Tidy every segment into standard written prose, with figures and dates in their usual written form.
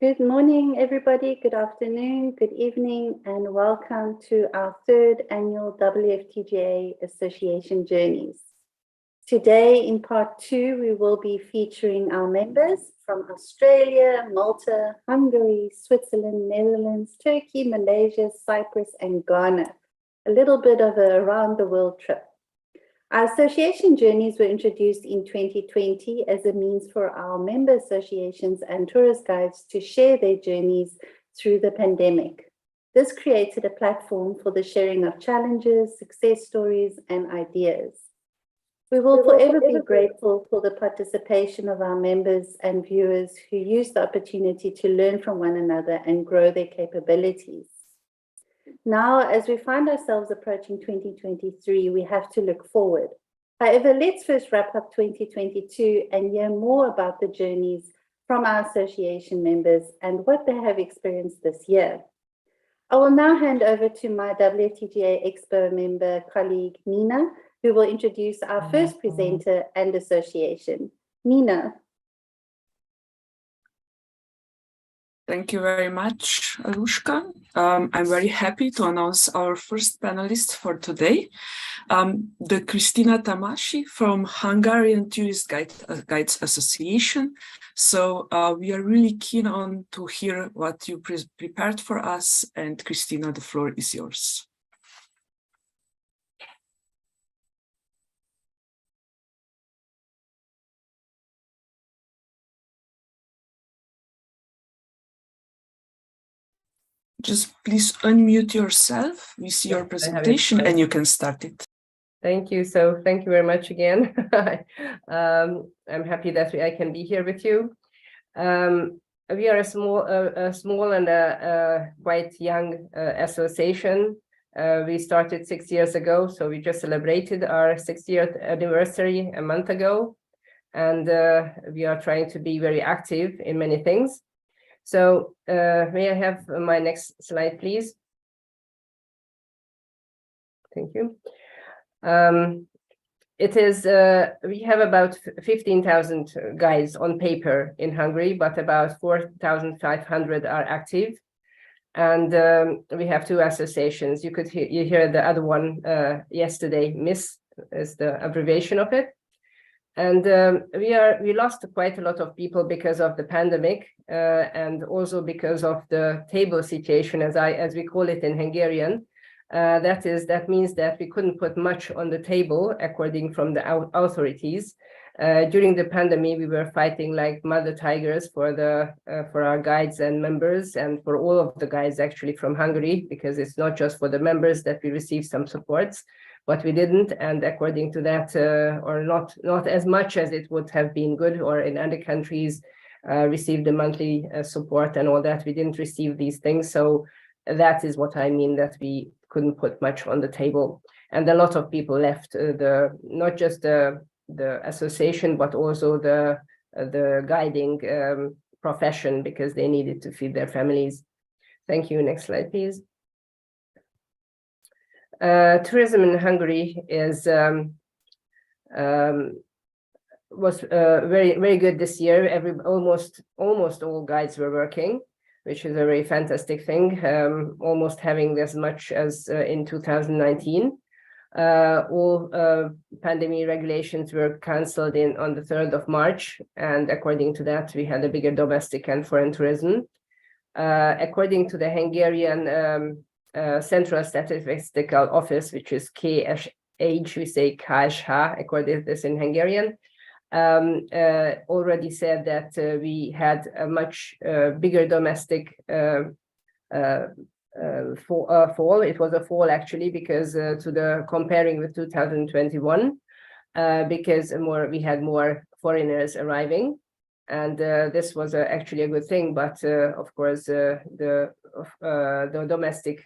Good morning, everybody. Good afternoon, good evening, and welcome to our third annual WFTGA Association Journeys. Today, in part 2, we will be featuring our members from Australia, Malta, Hungary, Switzerland, Netherlands, Turkey, Malaysia, Cyprus, and Ghana. A little bit of an around-the-world trip. Our association journeys were introduced in 2020 as a means for our member associations and tourist guides to share their journeys through the pandemic. This created a platform for the sharing of challenges, success stories, and ideas. We will forever be grateful for the participation of our members and viewers who use the opportunity to learn from one another and grow their capabilities. Now, as we find ourselves approaching 2023, we have to look forward. However, let's first wrap up 2022 and hear more about the journeys from our association members and what they have experienced this year. I will now hand over to my WFTGA Expo member colleague, Nina, who will introduce our first presenter and association. Nina. Thank you very much, Arushka. I'm very happy to announce our first panelist for today, the Christina Tamashi from Hungarian Tourist Guides Association. So we are really keen on to hear what you prepared for us, and Christina, the floor is yours. Just please unmute yourself. We see your presentation and you can start it. Thank you. So thank you very much again. I'm happy that I can be here with you. We are a small and quite young association. We started 6 years ago, so we just celebrated our 6th anniversary a month ago. And we are trying to be very active in many things. So may I have my next slide, please? Thank you. We have about 15,000 guides on paper in Hungary, but about 4,500 are active. And we have 2 associations. You hear the other one yesterday, MISS is the abbreviation of it. And we lost quite a lot of people because of the pandemic and also because of the table situation, as we call it in Hungarian. That means that we couldn't put much on the table according from the authorities. During the pandemic, we were fighting like mother tigers for our guides and members, and for all of the guides actually from Hungary, because it's not just for the members that we receive some supports. But we didn't, and according to that, or not as much as it would have been good, or in other countries received the monthly support and all that, we didn't receive these things. So that is what I mean, that we couldn't put much on the table. And a lot of people left not just the association, but also the guiding profession, because they needed to feed their families. Thank you. Next slide, please. Tourism in Hungary was very good this year. Almost all guides were working, which is a very fantastic thing. Almost having as much as in 2019. All pandemic regulations were cancelled on the 3rd of March, and according to that, we had a bigger domestic and foreign tourism. According to the Hungarian Central Statistical Office, which is KSH, we say KSH, according to this in Hungarian, already said that we had a much bigger domestic fall. It was a fall actually, because comparing with 2021, because we had more foreigners arriving. And this was actually a good thing, but of course the domestic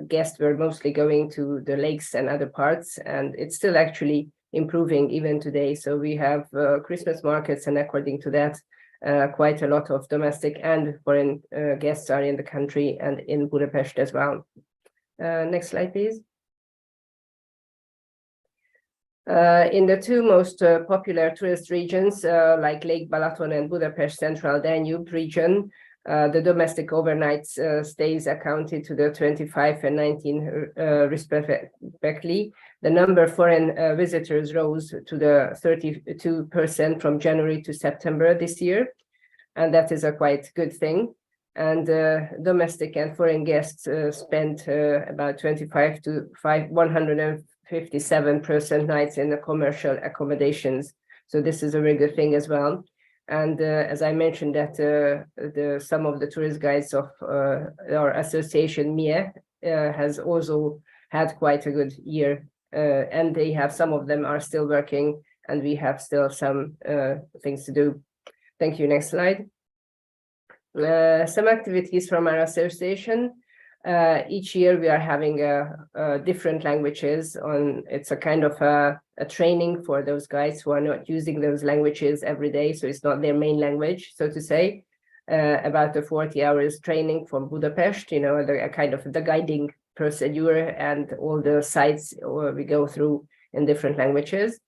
guests were mostly going to the lakes and other parts, and it's still actually improving even today. So we have Christmas markets, and according to that, quite a lot of domestic and foreign guests are in the country and in Budapest as well. Next slide, please. In the two most popular tourist regions, like Lake Balaton and Budapest Central Danube region, the domestic overnight stays accounted to the 25 and 19 respectively. The number of foreign visitors rose to the 32% from January to September this year, and that is a quite good thing. And domestic and foreign guests spent about 25 to 157% nights in the commercial accommodations. So this is a very good thing as well. And as I mentioned that some of the tourist guides of our association, MIE, has also had quite a good year. And they have, some of them are still working, and we have still some things to do. Thank you. Next slide. Some activities from our association. Each year we are having different languages on. It's a kind of a training for those guys who are not using those languages every day, so it's not their main language, so to say. About the 40 hours training from Budapest, you know, the kind of the guiding procedure and all the sites we go through in different languages.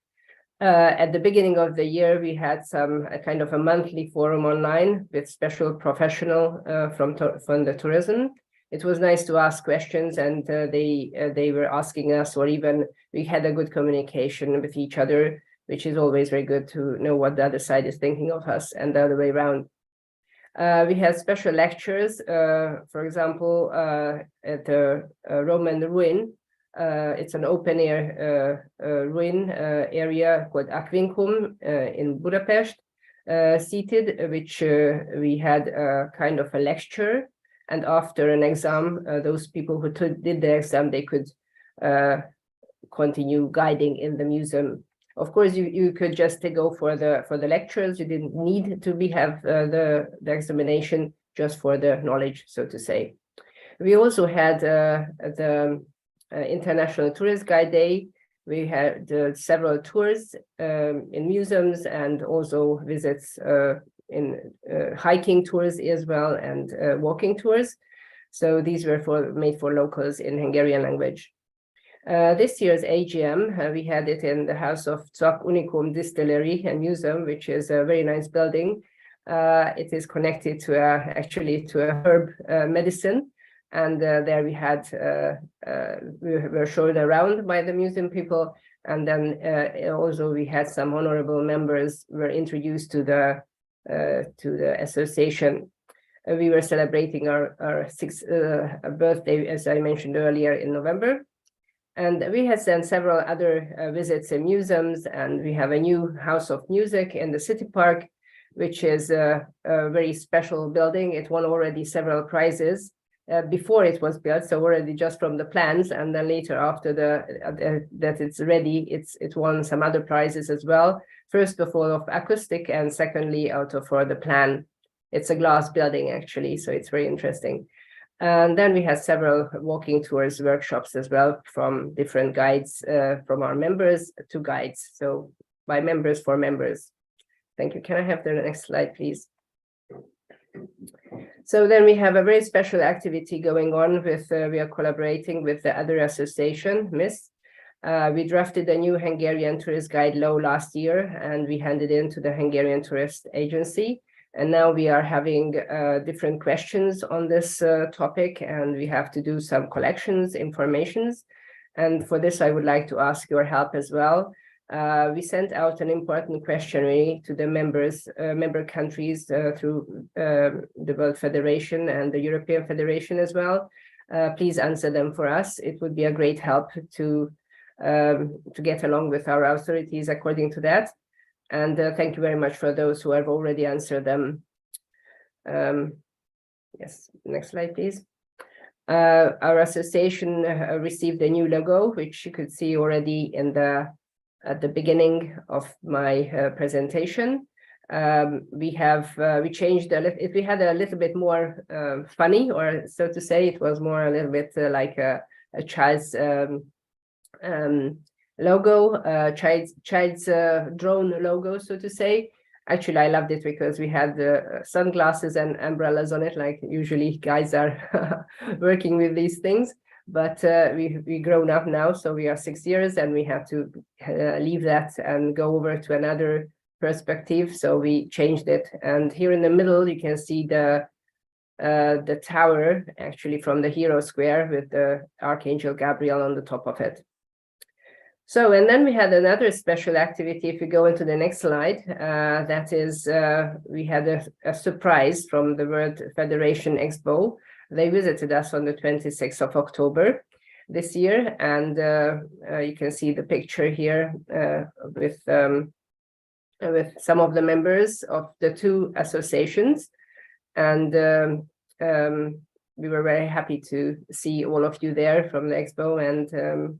At the beginning of the year, we had a kind of a monthly forum online with special professional from the tourism. It was nice to ask questions, and they were asking us, or even we had a good communication with each other, which is always very good to know what the other side is thinking of us and the other way around. We had special lectures, for example, at the Roman ruin. It's an open air ruin area called Aquincum in Budapest, seated, which we had kind of a lecture. And after an exam, those people who did the exam, they could continue guiding in the museum. Of course, you could just go for the lectures. You didn't need to have the examination, just for the knowledge, so to say. We also had the International Tourist Guide Day. We had several tours in museums, and also visits in hiking tours as well, and walking tours. So these were made for locals in Hungarian language. This year's AGM, we had it in the house of Czak Unicum Distillery and Museum, which is a very nice building. It is connected to actually to a herb medicine. And there we were shown around by the museum people. And then also we had some honorable members were introduced to the association. We were celebrating our sixth birthday, as I mentioned earlier, in November. And we had done several other visits in museums, and we have a new house of music in the city park, which is a very special building. It won already several prizes before it was built, so already just from the plans, and then later after that it's ready, it won some other prizes as well. First of all of acoustic, and secondly for the plan. It's a glass building actually, so it's very interesting. And then we had several walking tours, workshops as well, from different guides, from our members to guides. So by members for members. Thank you. Can I have the next slide, please? So then we have a very special activity going on with, we are collaborating with the other association, MIS. We drafted a new Hungarian tourist guide law last year, and we handed in to the Hungarian Tourist Agency. And now we are having different questions on this topic, and we have to do some collections, informations. And for this, I would like to ask your help as well. We sent out an important questionnaire to the member countries through the World Federation and the European Federation as well. Please answer them for us. It would be a great help to get along with our authorities according to that. And thank you very much for those who have already answered them. Yes, next slide, please. Our association received a new logo, which you could see already at the beginning of my presentation. We changed a little. We had a little bit more funny, or so to say. It was more a little bit like a child's logo, child's drone logo, so to say. Actually, I loved it because we had sunglasses and umbrellas on it, like usually guys are working with these things. but we grown up now, so we are 6 years, and we have to leave that and go over to another perspective. So we changed it, and here in the middle you can see the tower, actually from the Hero Square, with the Archangel Gabriel on the top of it. So, and then we had another special activity. If you go into the next slide, that is, we had a surprise from the World Federation Expo. They visited us on the 26th of October this year, and you can see the picture here with some of the members of the two associations. And we were very happy to see all of you there from the Expo, and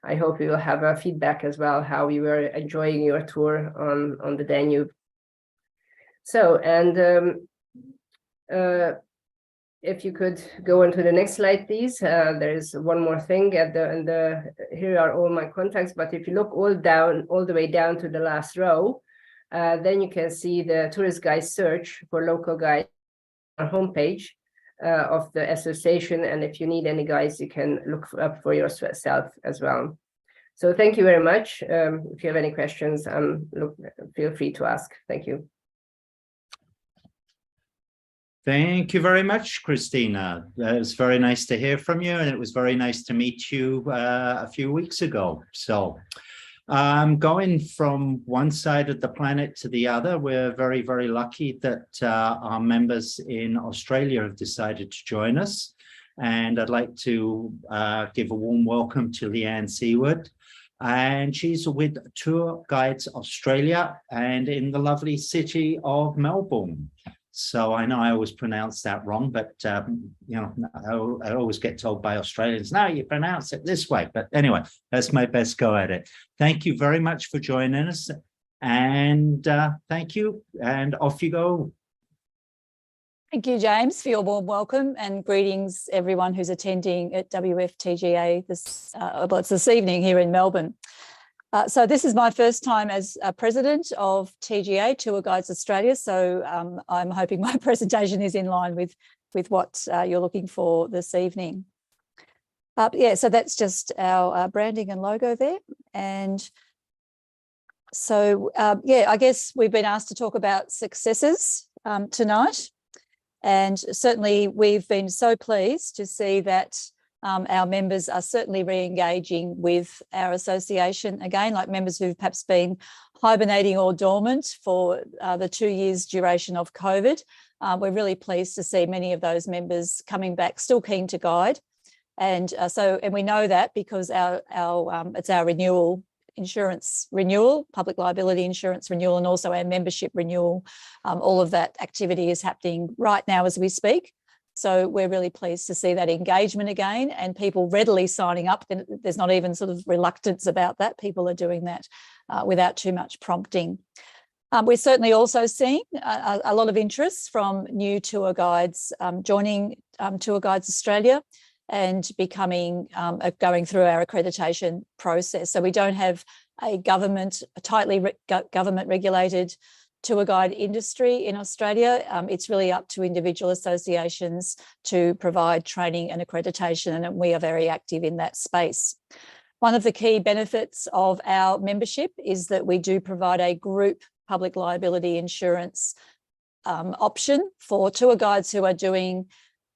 I hope you will have a feedback as well, how we were enjoying your tour on the Danube. So, and if you could go on to the next slide, please. There is one more thing here are all my contacts, but if you look all the way down to the last row, then you can see the tourist guide search for local guides on our homepage of the association, and if you need any guides, you can look up for yourself as well. So thank you very much. If you have any questions, feel free to ask. Thank you. Thank you very much, Christina. It was very nice to hear from you, and it was very nice to meet you a few weeks ago. So going from one side of the planet to the other, we're very, very lucky that our members in Australia have decided to join us. And I'd like to give a warm welcome to Leanne Seward. And she's with Tour Guides Australia and in the lovely city of Melbourne. So I know I always pronounce that wrong, but you know, I always get told by Australians, no, you pronounce it this way. But anyway, that's my best go at it. Thank you very much for joining us, and thank you, and off you go. Thank you, James, for your warm welcome, and greetings everyone who's attending at WFTGA this evening here in Melbourne. So this is my first time as president of TGA, Tour Guides Australia. So I'm hoping my presentation is in line with what you're looking for this evening. Yeah, so that's just our branding and logo there. And so, yeah, I guess we've been asked to talk about successes tonight. And certainly we've been so pleased to see that our members are certainly re-engaging with our association again, like members who've perhaps been hibernating or dormant for the 2 years duration of COVID. We're really pleased to see many of those members coming back, still keen to guide. And and we know that because it's our insurance renewal, public liability insurance renewal, and also our membership renewal. All of that activity is happening right now as we speak. So we're really pleased to see that engagement again, and people readily signing up. There's not even sort of reluctance about that. People are doing that without too much prompting. We're certainly also seeing a lot of interest from new tour guides joining Tour Guides Australia and becoming going through our accreditation process. So we don't have a tightly government regulated tour guide industry in Australia. It's really up to individual associations to provide training and accreditation, and we are very active in that space. One of the key benefits of our membership is that we do provide a group public liability insurance option for tour guides who are doing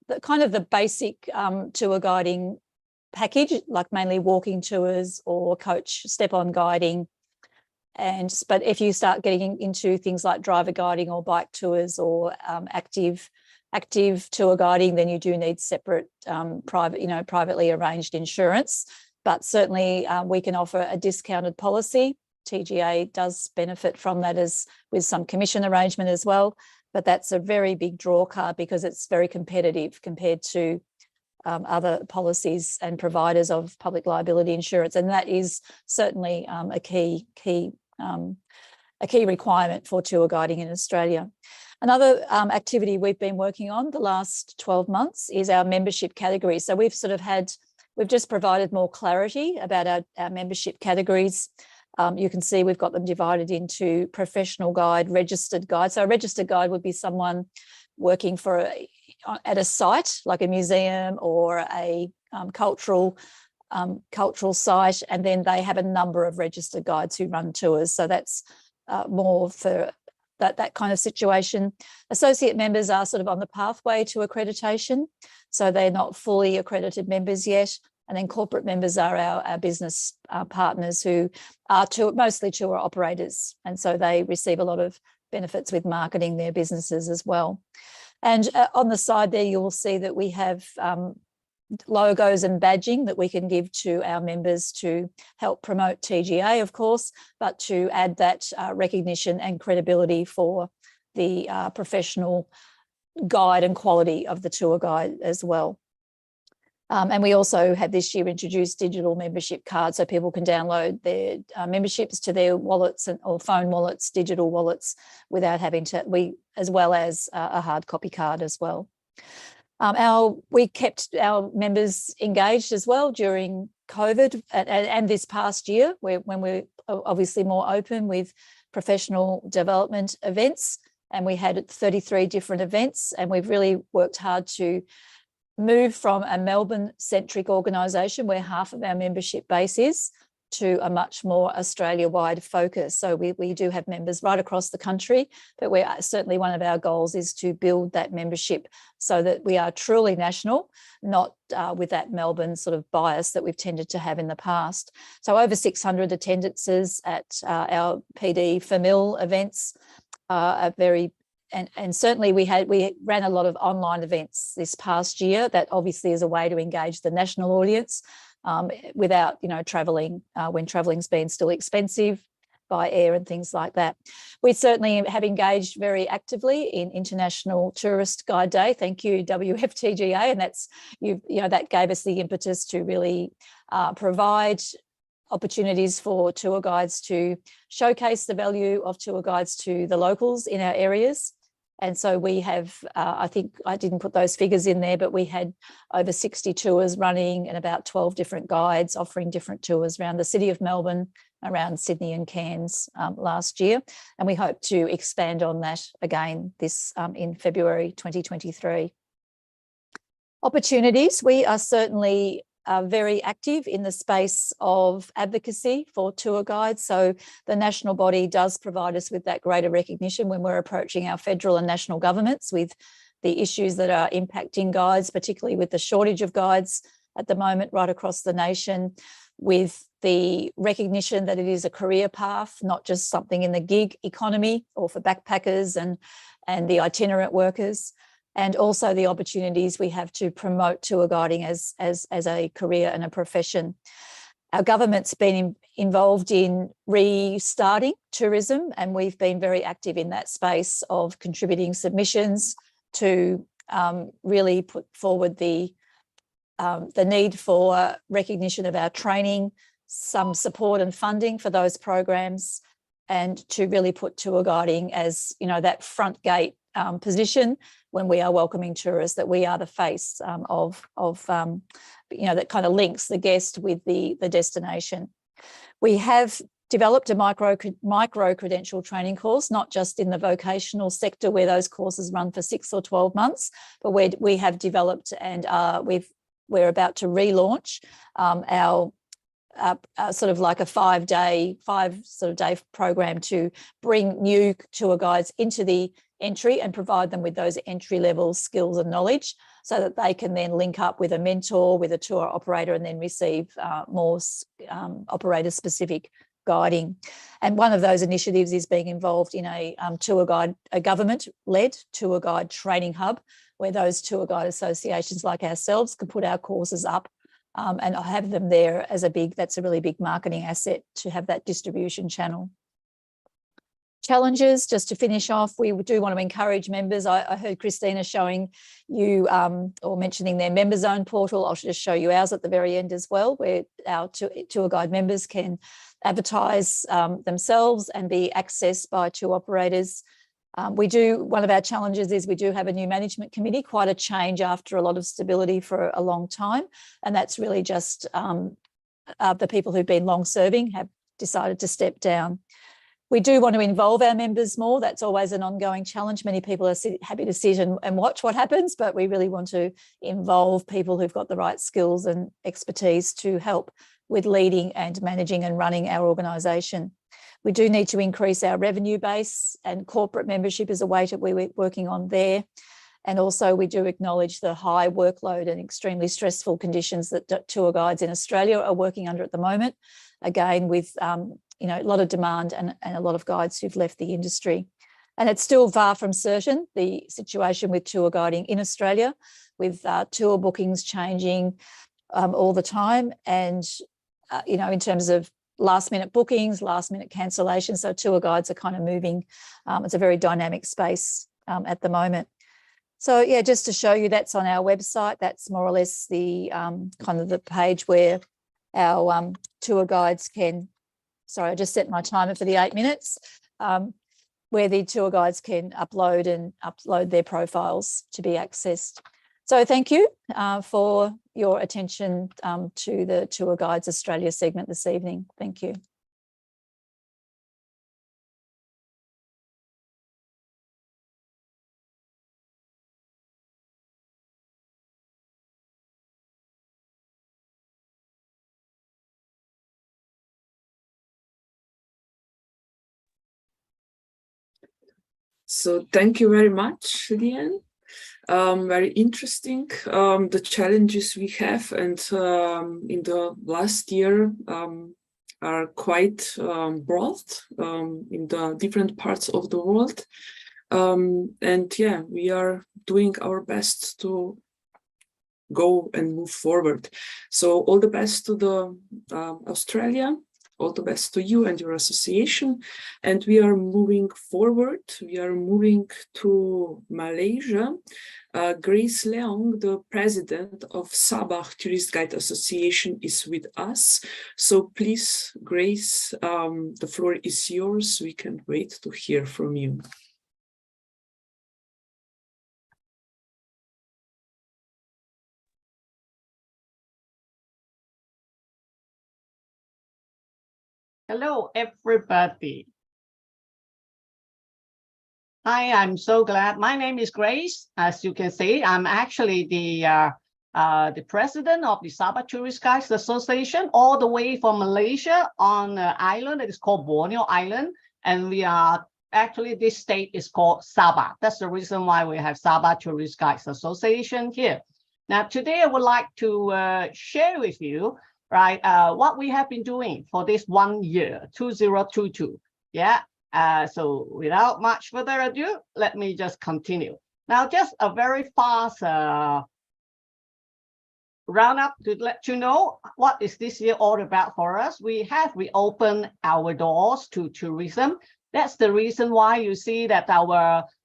the basic tour guiding package, like mainly walking tours or coach step-on guiding. But if you start getting into things like driver guiding or bike tours or active tour guiding, then you do need separate privately arranged insurance. But certainly we can offer a discounted policy. TGA does benefit from that with some commission arrangement as well. But that's a very big draw card because it's very competitive compared to other policies and providers of public liability insurance, and that is certainly a key requirement for tour guiding in Australia. Another activity we've been working on the last 12 months is our membership category. So we've just provided more clarity about our membership categories. You can see we've got them divided into professional guide, registered guide. So a registered guide would be someone working at a site like a museum or a cultural site, and then they have a number of registered guides who run tours. So that's more for that kind of situation. Associate members are sort of on the pathway to accreditation, so they're not fully accredited members yet. And then corporate members are our business partners, who are mostly tour operators, and so they receive a lot of benefits with marketing their businesses as well. And on the side there, you will see that we have logos and badging that we can give to our members to help promote TGA, of course, but to add that recognition and credibility for the professional guide and quality of the tour guide as well. And we also have this year introduced digital membership cards, so people can download their memberships to their wallets or phone wallets, digital wallets, without having to, as well as a hard copy card as well. We kept our members engaged as well during COVID and this past year, when we're obviously more open with professional development events, and we had 33 different events, and we've really worked hard to move from a Melbourne-centric organisation where half of our membership base is, to a much more Australia-wide focus. So we do have members right across the country, but certainly one of our goals is to build that membership so that we are truly national, not with that Melbourne sort of bias that we've tended to have in the past. So over 600 attendances at our PD FAMIL events are very. And certainly we ran a lot of online events this past year. That obviously is a way to engage the national audience without, travelling when travelling's been still expensive by air and things like that. We certainly have engaged very actively in International Tourist Guide Day. Thank you, WFTGA, and that's that gave us the impetus to really provide opportunities for tour guides to showcase the value of tour guides to the locals in our areas. And so we have, I think I didn't put those figures in there, but we had over 60 tours running and about 12 different guides offering different tours around the city of Melbourne, around Sydney and Cairns last year. And we hope to expand on that again this in February 2023. Opportunities, we are certainly very active in the space of advocacy for tour guides. So the national body does provide us with that greater recognition when we're approaching our federal and national governments with the issues that are impacting guides, particularly with the shortage of guides at the moment right across the nation, with the recognition that it is a career path, not just something in the gig economy or for backpackers and the itinerant workers. And also the opportunities we have to promote tour guiding as a career and a profession. Our government's been involved in restarting tourism, and we've been very active in that space of contributing submissions to really put forward the need for recognition of our training, some support and funding for those programs, and to really put tour guiding as that front gate position when we are welcoming tourists, that we are the face of that kind of links the guest with the destination. We have developed a micro credential training course, not just in the vocational sector where those courses run for 6 or 12 months, but we have developed and we're about to relaunch our sort of like a 5-day program to bring new tour guides into the entry and provide them with those entry-level skills and knowledge so that they can then link up with a mentor, with a tour operator, and then receive more operator-specific guiding. And one of those initiatives is being involved in a government-led tour guide training hub, where those tour guide associations like ourselves can put our courses up and have them there as that's a really big marketing asset to have that distribution channel. Challenges, just to finish off, we do want to encourage members. I heard Christina showing you or mentioning their member zone portal. I'll just show you ours at the very end as well, where our tour guide members can advertise themselves and be accessed by tour operators. One of our challenges is we do have a new management committee, quite a change after a lot of stability for a long time. And that's really just the people who've been long serving have decided to step down. We do want to involve our members more. That's always an ongoing challenge. Many people are happy to sit and watch what happens, but we really want to involve people who've got the right skills and expertise to help with leading and managing and running our organisation. We do need to increase our revenue base, and corporate membership is a way that we're working on there. And also we do acknowledge the high workload and extremely stressful conditions that tour guides in Australia are working under at the moment, again with a lot of demand and a lot of guides who've left the industry. And it's still far from certain, the situation with tour guiding in Australia, with tour bookings changing all the time, and in terms of last minute bookings, last minute cancellations. So tour guides are kind of moving. It's a very dynamic space at the moment. So yeah, just to show you, that's on our website. That's more or less the kind of the page where our tour guides can, sorry, I just set my timer for the 8 minutes, where the tour guides can upload their profiles to be accessed. So thank you for your attention to the Tour Guides Australia segment this evening. Thank you. So thank you very much, Leanne. Very interesting, the challenges we have, and in the last year are quite broad in the different parts of the world. And yeah, we are doing our best to go and move forward. So all the best to the Australia. All the best to you and your association. And we are moving forward. We are moving to Malaysia. Grace Leong, the president of Sabah Tourist Guide Association, is with us. So please, Grace, the floor is yours. We can't wait to hear from you. Hello, everybody. Hi, I'm so glad. My name is Grace. As you can see, I'm actually the president of the Sabah Tourist Guides Association, all the way from Malaysia on an island that is called Borneo Island. And we are actually, this state is called Sabah. That's the reason why we have Sabah Tourist Guides Association here. Now, today I would like to share with you what we have been doing for this 1 year, 2022. Yeah. So without much further ado, let me just continue. Now, just a very fast roundup to let you know what is this year all about for us. We have reopened our doors to tourism. That's the reason why you see that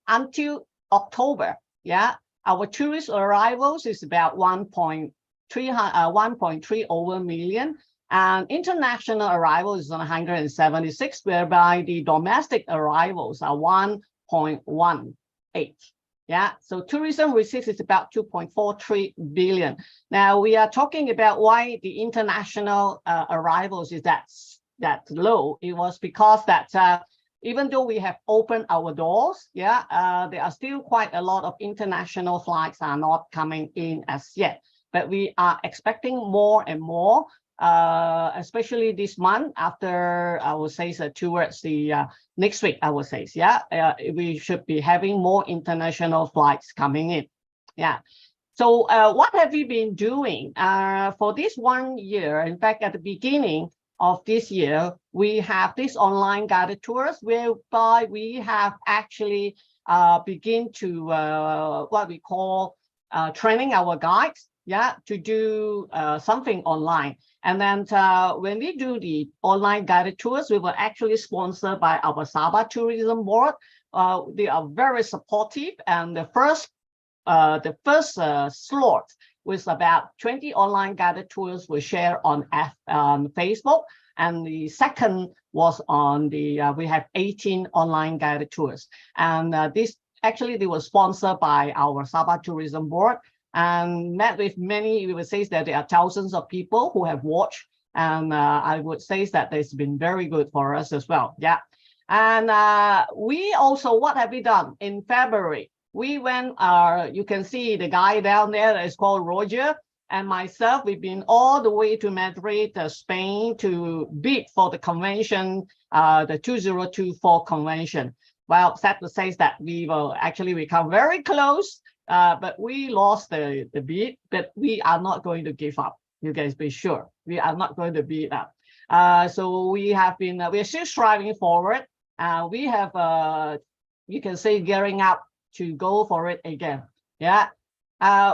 until October, yeah, our tourist arrivals is about 1.3 million, and international arrivals is on 176, whereby the domestic arrivals are 1.18. Yeah, so tourism receipts is about 2.43 billion. Now we are talking about why the international arrivals is that low. It was because that even though we have opened our doors, yeah, there are still quite a lot of international flights are not coming in as yet. But we are expecting more and more, especially this month after, I would say, towards the next week, I would say, yeah, we should be having more international flights coming in. Yeah. So what have we been doing for this 1 year? In fact, at the beginning of this year, we have this online guided tours whereby we have actually begin to what we call training our guides, yeah, to do something online. And then when we do the online guided tours, we were actually sponsored by our Sabah Tourism Board. They are very supportive, and the first slot with about 20 online guided tours were shared on Facebook, and the second was on the we have 18 online guided tours, and this actually they were sponsored by our Sabah Tourism Board, and met with many. We would say that there are thousands of people who have watched, and I would say that it's been very good for us as well. Yeah. And we also, what have we done in February? We went, you can see the guy down there that is called Roger, and myself, we've been all the way to Madrid, Spain, to bid for the convention, the 2024 convention. Well, sad to say that we come very close, but we lost the bid, but we are not going to give up. You guys be sure, we are not going to beat up. So we have been, we are still striving forward. We have, you can say, gearing up to go for it again. Yeah.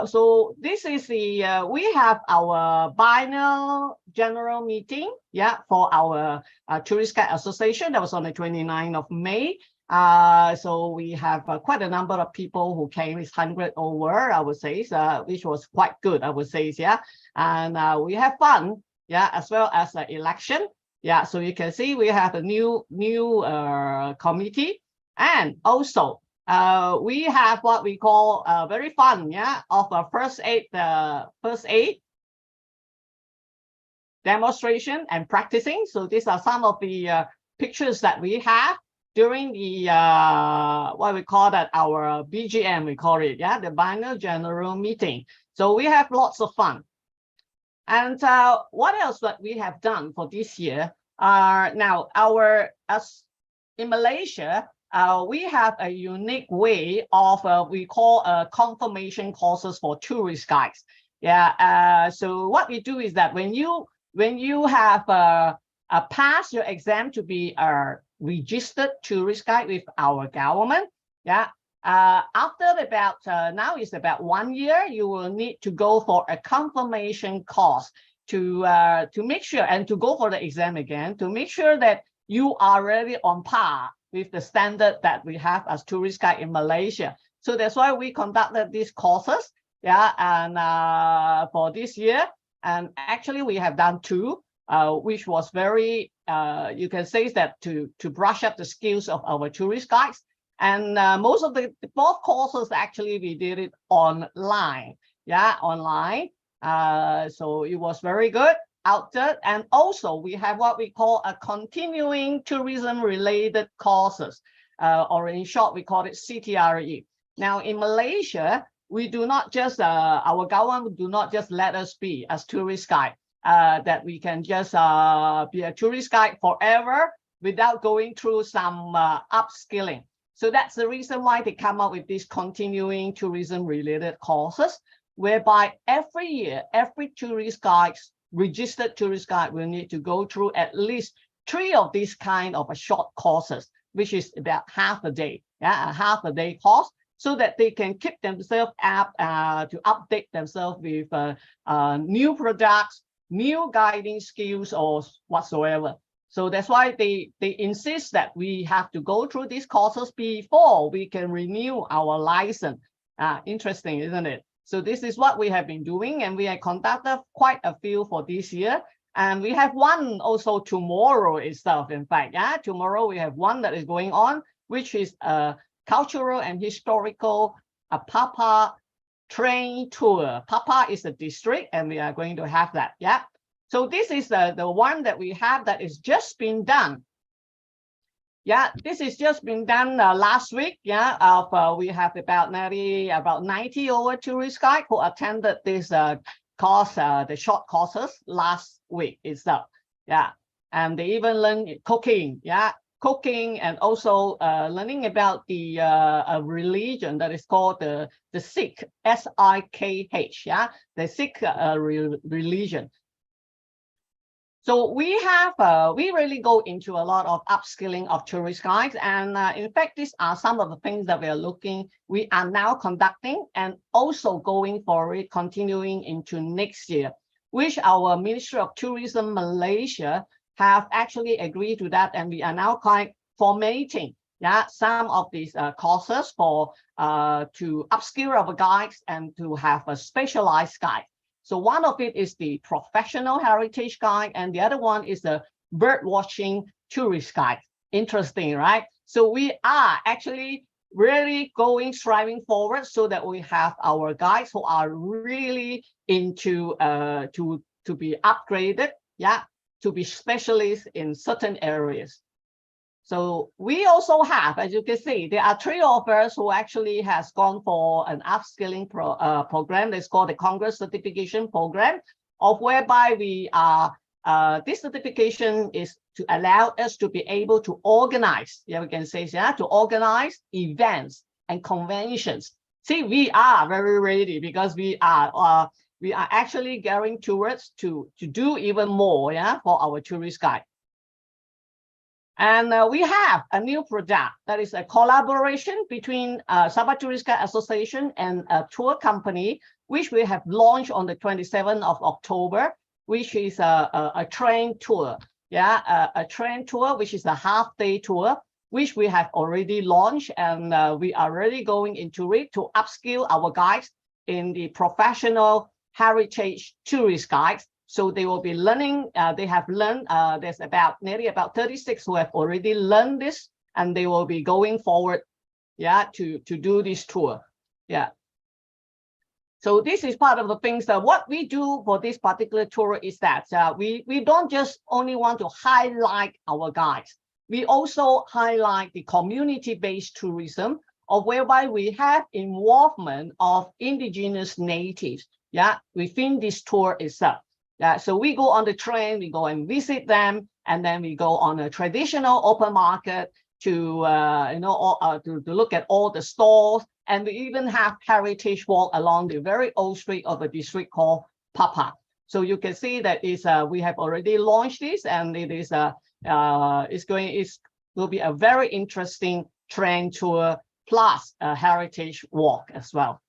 So this is the, we have our biennial general meeting, yeah, for our Tourist Guide Association. That was on the 29th of May. So we have quite a number of people who came, it's 100 over, I would say, which was quite good, I would say, yeah. And we have fun, yeah, as well as the election. Yeah, so you can see we have a new committee, and also we have what we call very fun, yeah, of a first aid demonstration and practicing. So these are some of the pictures that we have during the what we call that, our BGM, we call it, yeah, the biennial general meeting. So we have lots of fun. And what else that we have done for this year? Now, as in Malaysia, we have a unique way of we call confirmation courses for tourist guides. Yeah. So what we do is that when you have passed your exam to be a registered tourist guide with our government, yeah. After about now is about 1 year, you will need to go for a confirmation course to make sure, and to go for the exam again, to make sure that you are really on par with the standard that we have as tourist guide in Malaysia. So that's why we conducted these courses, yeah, and for this year, and actually we have done 2, which was very, you can say that to brush up the skills of our tourist guides. And most of the both courses, actually, we did it online. Yeah, online. So it was very good out there. And also we have what we call a continuing tourism related courses, or in short, we call it CTRE. Now in Malaysia, we do not just, our government do not just let us be as tourist guide, that we can just be a tourist guide forever without going through some upskilling. So that's the reason why they come up with these continuing tourism related courses, whereby every year, every tourist guide, registered tourist guide, will need to go through at least 3 of these kind of short courses, which is about half a day, yeah, a half a day course, so that they can keep themselves up to update themselves with new products, new guiding skills or whatsoever. So that's why they insist that we have to go through these courses before we can renew our license. Interesting, isn't it? So this is what we have been doing, and we have conducted quite a few for this year. And we have one also tomorrow itself, in fact. Yeah, tomorrow we have one that is going on, which is a cultural and historical Papa train tour. Papa is a district, and we are going to have that. Yeah. So this is the one that we have that is just been done. Yeah, this is just been done last week. Yeah, we have about 90 over tourist guide who attended this course, the short courses last week itself. Yeah, and they even learned cooking. Yeah, cooking, and also learning about the religion that is called the Sikh, S-I-K-H. Yeah, the Sikh religion. So we have, we really go into a lot of upskilling of tourist guides. And in fact, these are some of the things that we are now conducting, and also going for it, continuing into next year, which our Ministry of Tourism Malaysia have actually agreed to that. And we are now formatting, yeah, some of these courses for to upskill our guides and to have a specialized guide. So one of it is the professional heritage guide, and the other one is the bird watching tourist guide. Interesting, right? So we are actually really striving forward so that we have our guides who are really into to be upgraded, yeah, to be specialists in certain areas. So we also have, as you can see, there are 3 of us who actually has gone for an upskilling program. It's called the Congress Certification Program, of whereby we are, this certification is to allow us to be able to organize, we can say, to organize events and conventions. See, we are very ready because we are actually gearing towards to do even more, for our tourist guide. And we have a new product that is a collaboration between Sabah Tourist Guide Association and a tour company, which we have launched on the 27th of October, which is a train tour. A train tour, which is a half-day tour, which we have already launched, and we are really going into it to upskill our guides in the professional heritage tourist guides. So they will be learning, they have learned, there's nearly about 36 who have already learned this, and they will be going forward, to do this tour. So this is part of the things that what we do for this particular tour is that we don't just only want to highlight our guides. We also highlight the community-based tourism, of whereby we have involvement of indigenous natives, within this tour itself. So we go on the train, we go and visit them, and then we go on a traditional open market to to look at all the stalls, and we even have heritage walk along the very old street of a district called Papa. So you can see that we have already launched this, and it is will be a very interesting train tour plus a heritage walk as well.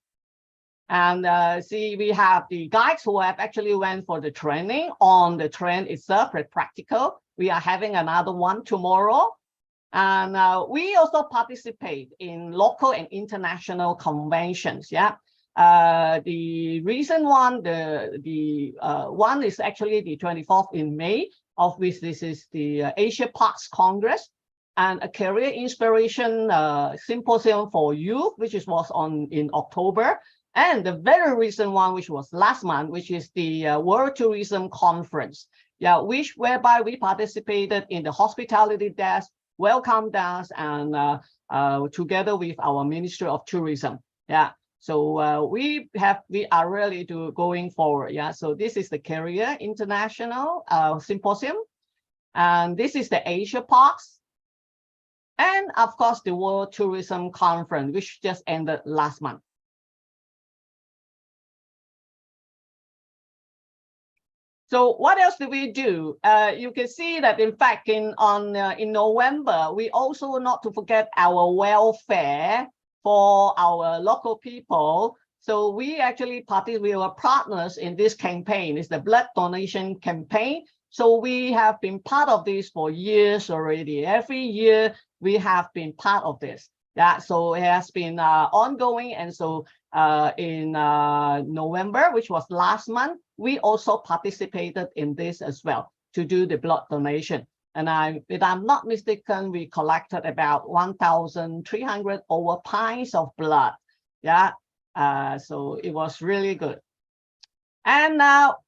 And see, we have the guides who have actually went for the training on the train itself, practical. We are having another one tomorrow. And we also participate in local and international conventions. The recent one, the one is actually the 24th in May, of which this is the Asia Parks Congress, and a career inspiration symposium for youth, which was in October. And the very recent one, which was last month, which is the World Tourism Conference, whereby we participated in the hospitality desk, welcome desk, and together with our Ministry of Tourism. So we are really going forward. So this is the Career International Symposium, and this is the Asia Parks, and of course the World Tourism Conference, which just ended last month. So what else do we do? You can see that, in fact, in November, we also, not to forget, our welfare for our local people. So we actually we were partners in this campaign. It's the blood donation campaign. So we have been part of this for years already. Every year we have been part of this. So it has been ongoing. And so in November, which was last month, we also participated in this as well to do the blood donation. And if I'm not mistaken, we collected about 1,300 over pints of blood. So it was really good. And now,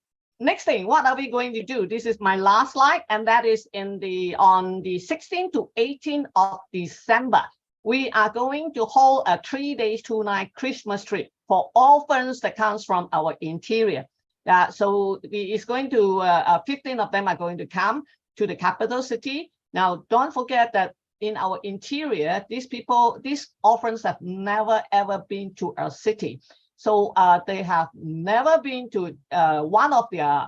next thing, what are we going to do? This is my last slide, and that is on the 16th to 18th of December. We are going to hold a 3 days, 2 nights Christmas trip for orphans that comes from our interior. So it's going to 15 of them are going to come to the capital city. Now, don't forget that in our interior, these orphans have never ever been to a city. So they have never been to one of their,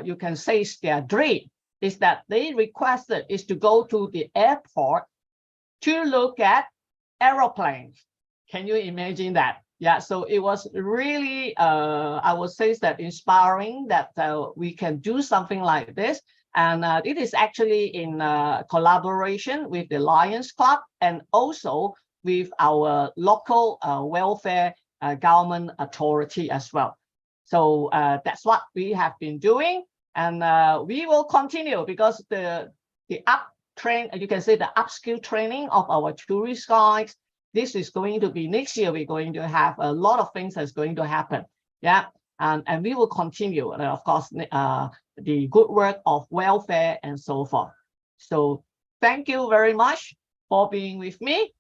you can say, their dream is that they requested is to go to the airport to look at aeroplanes. Can you imagine that? So it was really, I would say, that inspiring that we can do something like this. And it is actually in collaboration with the Lions Club and also with our local welfare government authority as well. So that's what we have been doing, and we will continue, because the you can say the upskill training of our tourist guides. This is going to be next year. We're going to have a lot of things that's going to happen. And we will continue, of course, the good work of welfare and so forth. So thank you very much for being with me.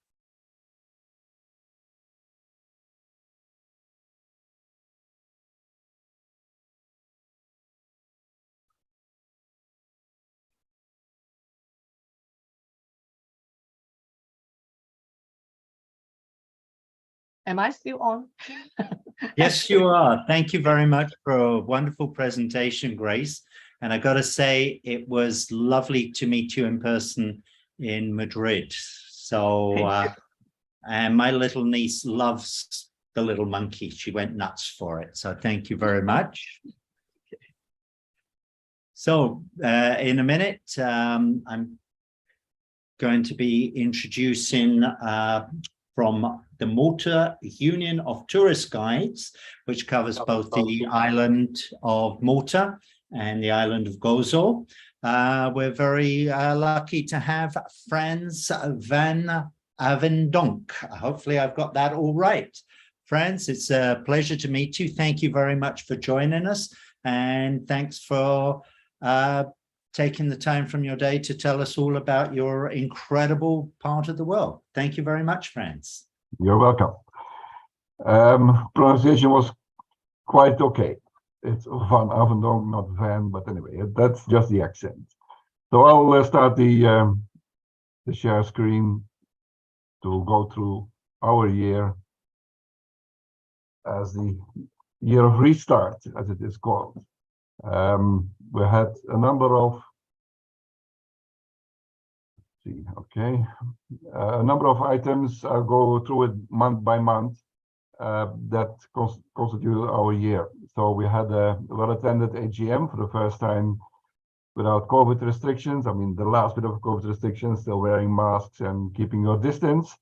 Am I still on? Yes, you are. Thank you very much for a wonderful presentation, Grace. And I got to say, it was lovely to meet you in person in Madrid. So, and my little niece loves the little monkey. She went nuts for it. So thank you very much. So in a minute, I'm going to be introducing from the Malta Union of Tourist Guides, which covers both the island of Malta and the island of Gozo. We're very lucky to have Frans van Avendonk. Hopefully I've got that all right. Frans, it's a pleasure to meet you. Thank you very much for joining us. And thanks for taking the time from your day to tell us all about your incredible part of the world. Thank you very much, Frans. You're welcome. Pronunciation was quite okay. It's Van Avendonk, not Van, but anyway, that's just the accent. So I'll start the share screen to go through our year as the year of restart, as it is called. We had a number of a number of items. I'll go through it month by month that constitute our year. So we had a well-attended AGM for the first time without COVID restrictions. I mean, the last bit of COVID restrictions, still wearing masks and keeping your distance,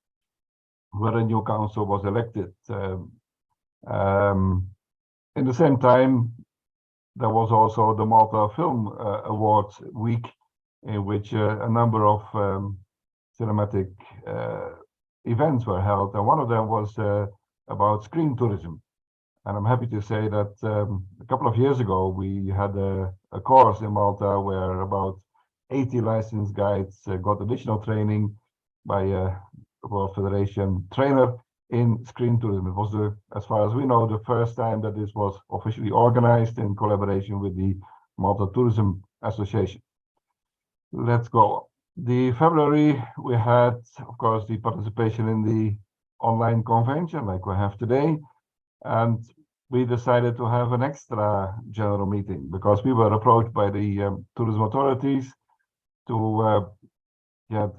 where a new council was elected. In the same time, there was also the Malta Film Awards week, in which a number of cinematic events were held, and one of them was about screen tourism. And I'm happy to say that a couple of years ago we had a course in Malta where about 80 licensed guides got additional training by a World Federation trainer in screen tourism. It was, as far as we know, the first time that this was officially organized in collaboration with the Malta Tourism Association. Let's go. The February, we had, of course, the participation in the online convention like we have today. And we decided to have an extra general meeting because we were approached by the tourism authorities to get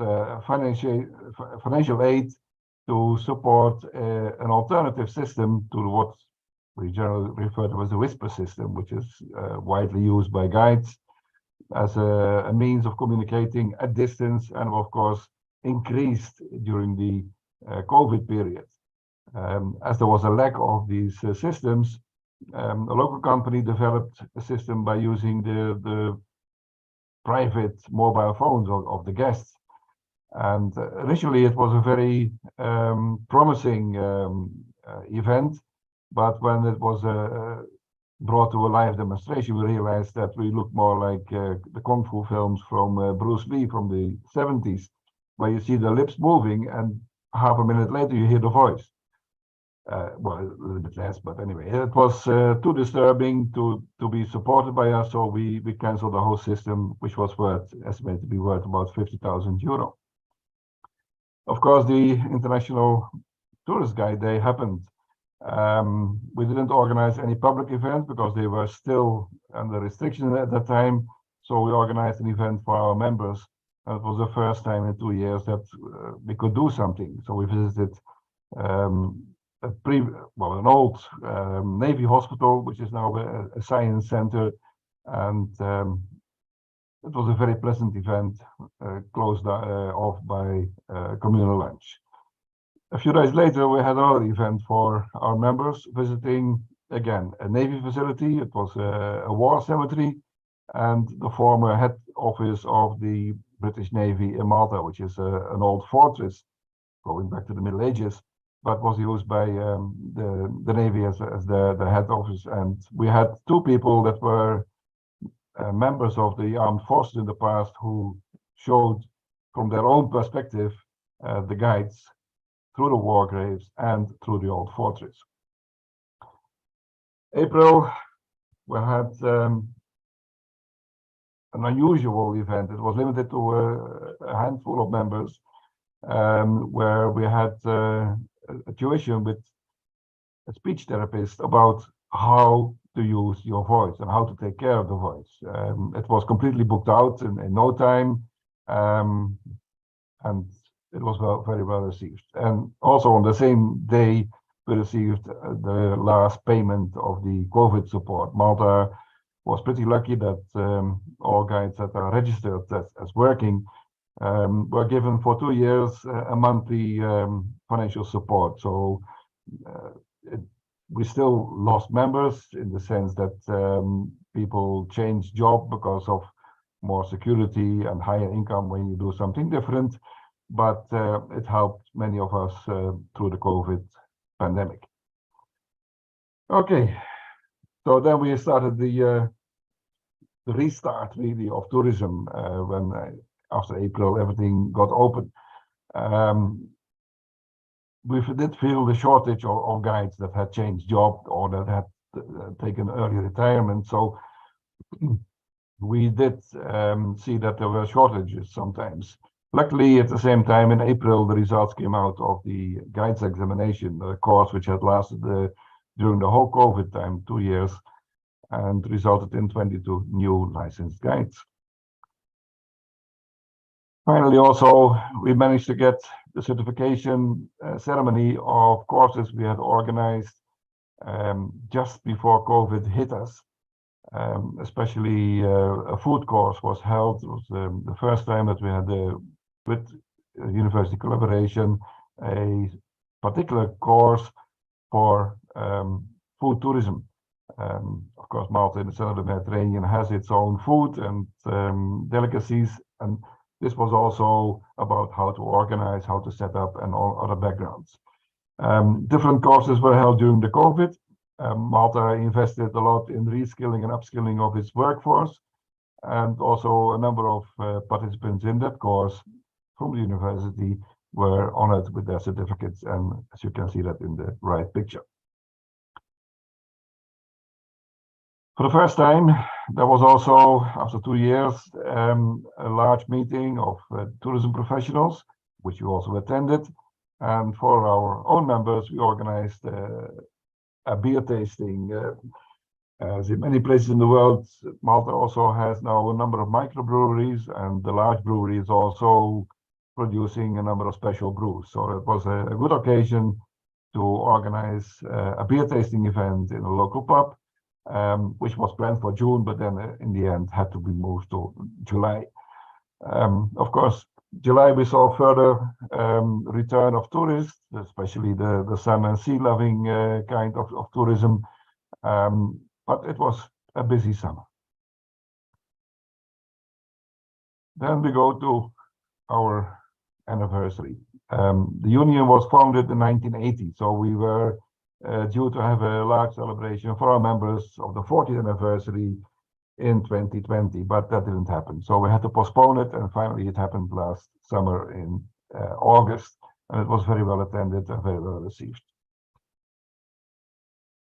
financial aid to support an alternative system to what we generally refer to as the whisper system, which is widely used by guides as a means of communicating at distance, and of course increased during the COVID period. As there was a lack of these systems, a local company developed a system by using the private mobile phones of the guests. And initially it was a very promising event, but when it was brought to a live demonstration, we realized that we looked more like the Kung Fu films from Bruce Lee from the 70s, where you see the lips moving and half a minute later you hear the voice. Well, a little bit less, but anyway, it was too disturbing to be supported by us, so we canceled the whole system, which was estimated to be worth about 50,000 euro. Of course, the International Tourist Guide Day happened. We didn't organize any public events because they were still under restriction at that time. So we organized an event for our members. And it was the first time in 2 years that we could do something. So we visited an old Navy hospital, which is now a science center. And it was a very pleasant event, closed off by communal lunch. A few days later, we had another event for our members visiting, again, a Navy facility. It was a war cemetery and the former head office of the British Navy in Malta, which is an old fortress going back to the Middle Ages, but was used by the Navy as the head office. And we had two people that were members of the armed forces in the past who showed from their own perspective, the guides through the war graves and through the old fortress. April, we had an unusual event. It was limited to a handful of members, where we had a tuition with a speech therapist about how to use your voice and how to take care of the voice. It was completely booked out in no time, and it was very well received. And also on the same day, we received the last payment of the COVID support. Malta was pretty lucky that all guides that are registered as working were given for 2 years a monthly financial support. So we still lost members in the sense that people change job because of more security and higher income when you do something different. But it helped many of us through the COVID pandemic. Okay, so then we started the restart really of tourism when after April everything got open. We did feel the shortage of guides that had changed job or that had taken early retirement. So we did see that there were shortages sometimes. Luckily, at the same time, in April, the results came out of the guides examination, the course which had lasted during the whole COVID time, 2 years, and resulted in 22 new licensed guides. Finally, also, we managed to get the certification ceremony of courses we had organized just before COVID hit us. Especially a food course was held. It was the first time that we had with university collaboration a particular course for food tourism. Of course, Malta in the center of the Mediterranean has its own food and delicacies, and this was also about how to organize, how to set up, and all other backgrounds. Different courses were held during the COVID. Malta invested a lot in reskilling and upskilling of its workforce, and also a number of participants in that course from the university were honored with their certificates, and as you can see that in the right picture. For the first time, there was also, after 2 years, a large meeting of tourism professionals, which you also attended. And for our own members, we organized a beer tasting. As in many places in the world, Malta also has now a number of microbreweries, and the large brewery is also producing a number of special brews. So it was a good occasion to organize a beer tasting event in a local pub, which was planned for June, but then in the end had to be moved to July. Of course, July we saw further return of tourists, especially the sun and sea loving kind of tourism, but it was a busy summer. Then we go to our anniversary. The union was founded in 1980, so we were due to have a large celebration for our members of the 40th anniversary in 2020, but that didn't happen. So we had to postpone it, and finally it happened last summer in August, and it was very well attended and very well received.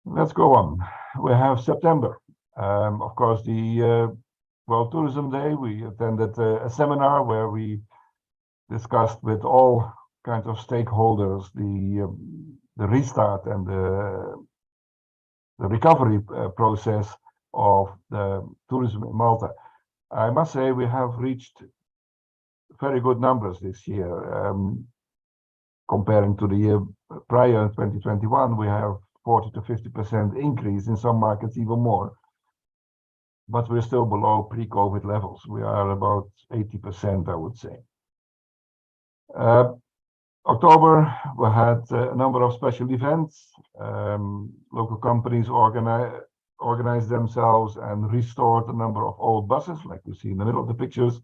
Let's go on. We have September. Of course, the World Tourism Day, we attended a seminar where we discussed with all kinds of stakeholders the restart and the recovery process of the tourism in Malta. I must say we have reached very good numbers this year. Comparing to the year prior, 2021, we have 40 to 50% increase, in some markets even more. But we're still below pre-COVID levels. We are about 80%, I would say. October, we had a number of special events. Local companies organized themselves and restored a number of old buses, like you see in the middle of the pictures.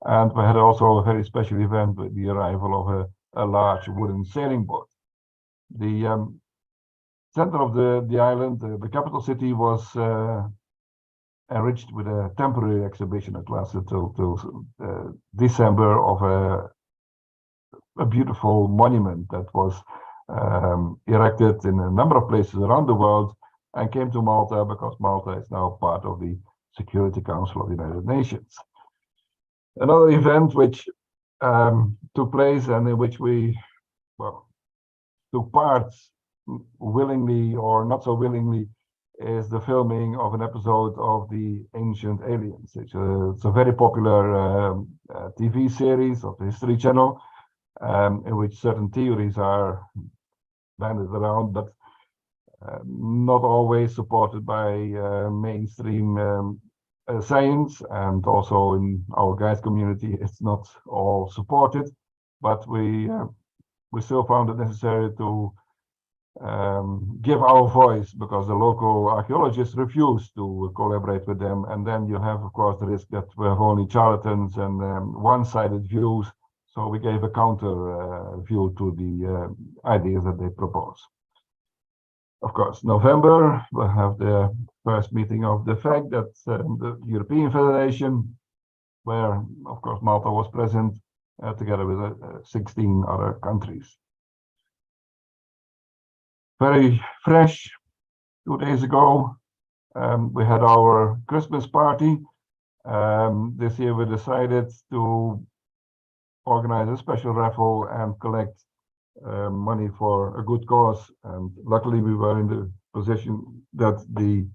And we had also a very special event with the arrival of a large wooden sailing boat. The center of the island, the capital city, was enriched with a temporary exhibition that lasted till December of a beautiful monument that was erected in a number of places around the world and came to Malta because Malta is now part of the Security Council of the United Nations. Another event which took place and in which we took part willingly or not so willingly is the filming of an episode of the Ancient Aliens. It's a very popular TV series of the History Channel in which certain theories are banded around, but not always supported by mainstream science, and also in our guide community it's not all supported, but we still found it necessary to give our voice because the local archaeologists refused to collaborate with them, and then you have of course the risk that we have only charlatans and one-sided views, so we gave a counter view to the ideas that they propose. Of course, November, we'll have the first meeting of the FAC, that's the European Federation, where, of course, Malta was present together with 16 other countries. Very fresh, 2 days ago, we had our Christmas party. This year we decided to organize a special raffle and collect money for a good cause, and luckily we were in the position that the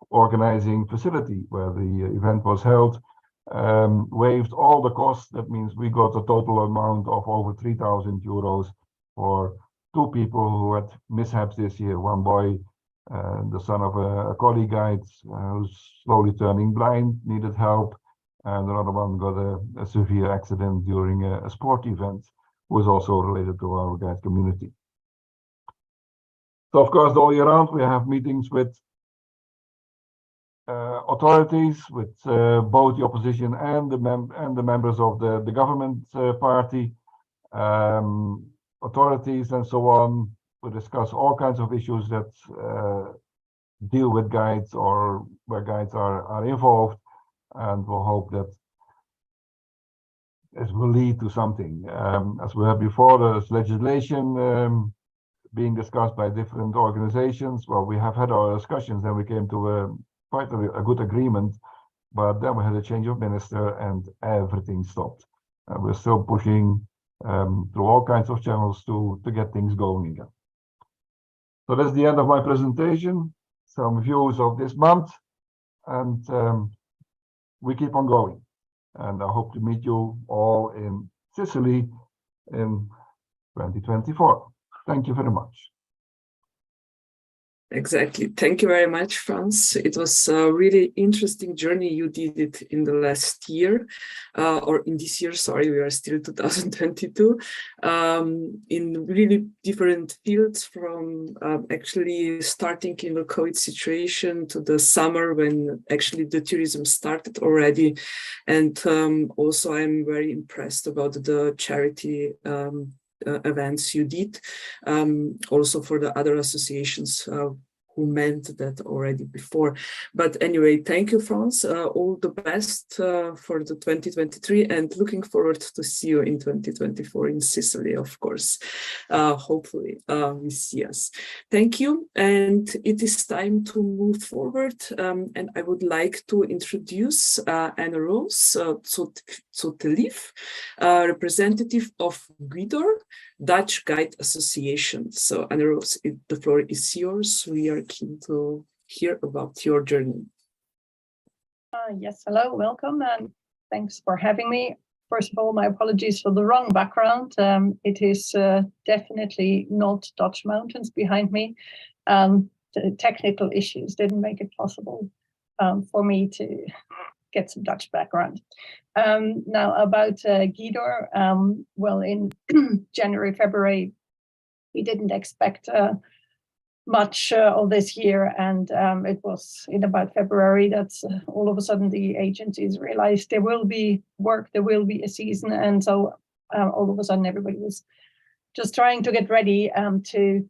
organizing facility where the event was held waived all the costs. That means we got a total amount of over 3,000 euros for 2 people who had mishaps this year. One boy, the son of a colleague guide who's slowly turning blind, needed help, and another one got a severe accident during a sport event, was also related to our guide community. So of course, all year round we have meetings with authorities, with both the opposition and the members of the government party, authorities and so on. We discuss all kinds of issues that deal with guides or where guides are involved, and we'll hope that it will lead to something. As we had before, there's legislation being discussed by different organizations. Well, we have had our discussions and we came to quite a good agreement, but then we had a change of minister and everything stopped. We're still pushing through all kinds of channels to get things going again. So that's the end of my presentation. Some views of this month, and we keep on going. And I hope to meet you all in Sicily in 2024. Thank you very much. Exactly. Thank you very much, Franz. It was a really interesting journey you did it in the last year, or in this year, sorry, we are still 2022, in really different fields, from actually starting in the COVID situation to the summer when actually the tourism started already. And also I'm very impressed about the charity events you did, also for the other associations who meant that already before. But anyway, thank you, Franz. All the best for the 2023, and looking forward to see you in 2024 in Sicily, of course. Hopefully we see us. Thank you. And it is time to move forward. And I would like to introduce Anne Rose Zotelif, representative of Guidor, Dutch Guide Association. So Anne Rose, the floor is yours. We are keen to hear about your journey. Yes, hello, welcome, and thanks for having me. First of all, my apologies for the wrong background. It is definitely not Dutch mountains behind me. The technical issues didn't make it possible for me to get some Dutch background. Now about Guidor, well, in January, February, we didn't expect much of this year, and it was in about February that all of a sudden the agencies realized there will be work, there will be a season, and so all of a sudden everybody was just trying to get ready to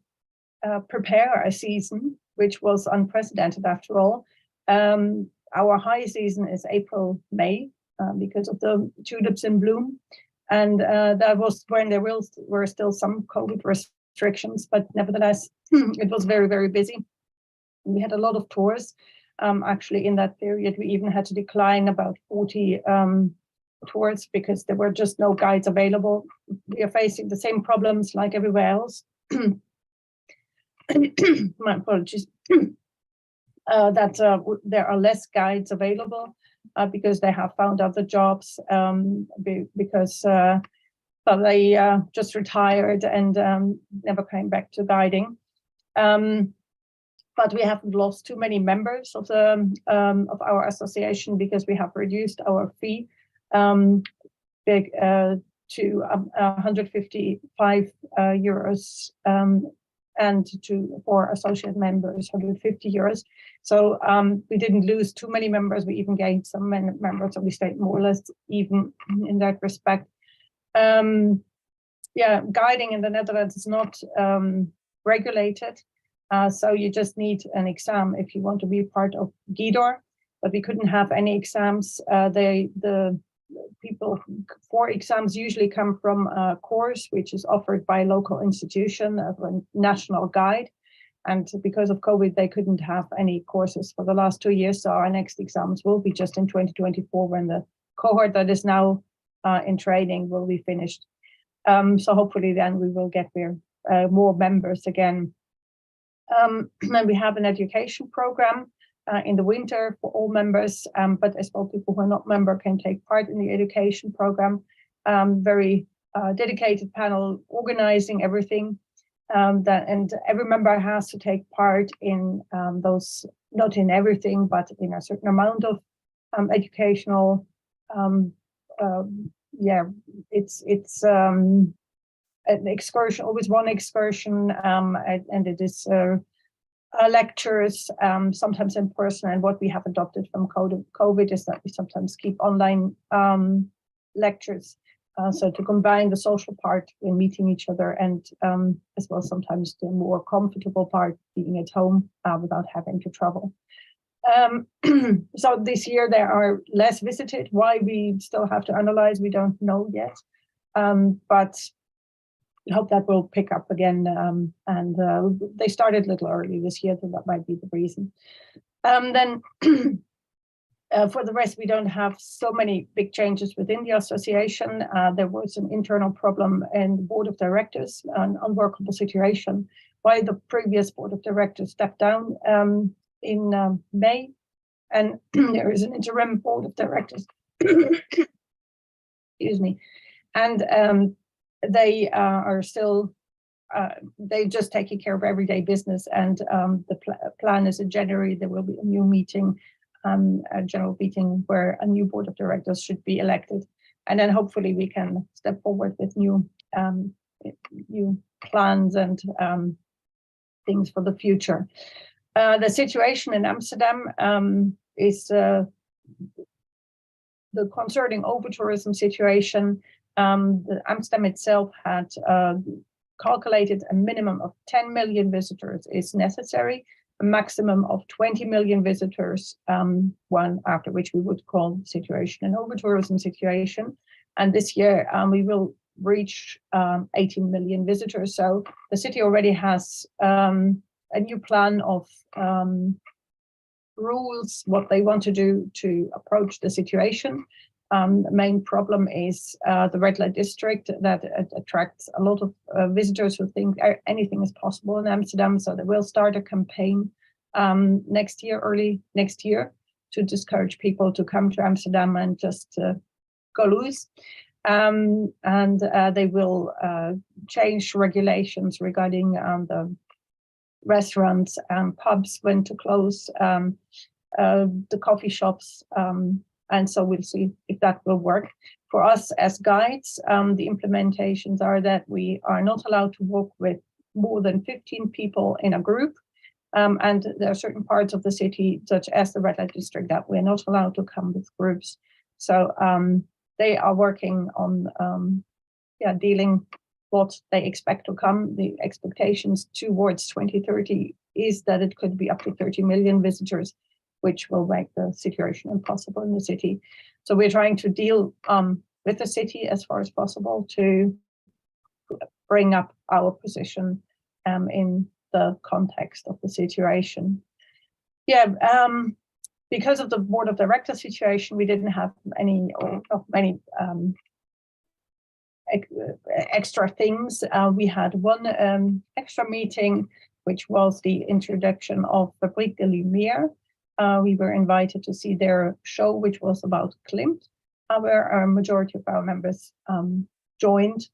prepare a season, which was unprecedented after all. our high season is April, May, because of the tulips in bloom. And that was when there were still some COVID restrictions, but nevertheless, it was very, very busy. We had a lot of tours. Actually, in that period, we even had to decline about 40 tours because there were just no guides available. We are facing the same problems like everywhere else. My apologies. That there are less guides available because they have found other jobs, because they just retired and never came back to guiding. But we haven't lost too many members of our association because we have reduced our fee to 155 euros, and for associate members 150 euros. So we didn't lose too many members. We even gained some members, so we stayed more or less even in that respect. Yeah, guiding in the Netherlands is not regulated. So you just need an exam if you want to be part of Guidor, but we couldn't have any exams. The people for exams usually come from a course which is offered by a local institution of a national guide. And because of COVID, they couldn't have any courses for the last 2 years. So our next exams will be just in 2024 when the cohort that is now in training will be finished. So hopefully then we will get there more members again. And we have an education program in the winter for all members, but as well people who are not member can take part in the education program. Very dedicated panel organizing everything, and every member has to take part in those, not in everything, but in a certain amount of educational, it's an excursion, always one excursion, and it is lectures, sometimes in person. And what we have adopted from COVID is that we sometimes keep online lectures. So to combine the social part in meeting each other and as well sometimes the more comfortable part being at home without having to travel. So this year they are less visited. Why we still have to analyze, we don't know yet. But I hope that will pick up again. And they started a little early this year, so that might be the reason. Then for the rest, we don't have so many big changes within the association. There was an internal problem in the board of directors, an unworkable situation, why the previous board of directors stepped down in May. And there is an interim board of directors. Excuse me. And they are still, they're just taking care of everyday business. And the plan is in January, there will be a new meeting, a general meeting where a new board of directors should be elected. And then hopefully we can step forward with new plans and things for the future. The situation in Amsterdam is the concerning over-tourism situation. The Amsterdam itself had calculated a minimum of 10 million visitors is necessary, a maximum of 20 million visitors, one after which we would call the situation an over-tourism situation. And this year we will reach 18 million visitors. So the city already has a new plan of rules, what they want to do to approach the situation. The main problem is the red light district that attracts a lot of visitors who think anything is possible in Amsterdam. So they will start a campaign next year, early next year, to discourage people to come to Amsterdam and just go loose. And they will change regulations regarding the restaurants and pubs when to close, the coffee shops. And so we'll see if that will work. For us as guides, the implementations are that we are not allowed to walk with more than 15 people in a group. And there are certain parts of the city, such as the red light district, that we're not allowed to come with groups. So they are working on dealing what they expect to come. The expectations towards 2030 is that it could be up to 30 million visitors. which will make the situation impossible in the city. So we're trying to deal with the city as far as possible to bring up our position in the context of the situation. Yeah, because of the board of directors situation, we didn't have any extra things. We had one extra meeting, which was the introduction of Rehberleri. We were invited to see their show, which was about Klimt, where a majority of our members joined.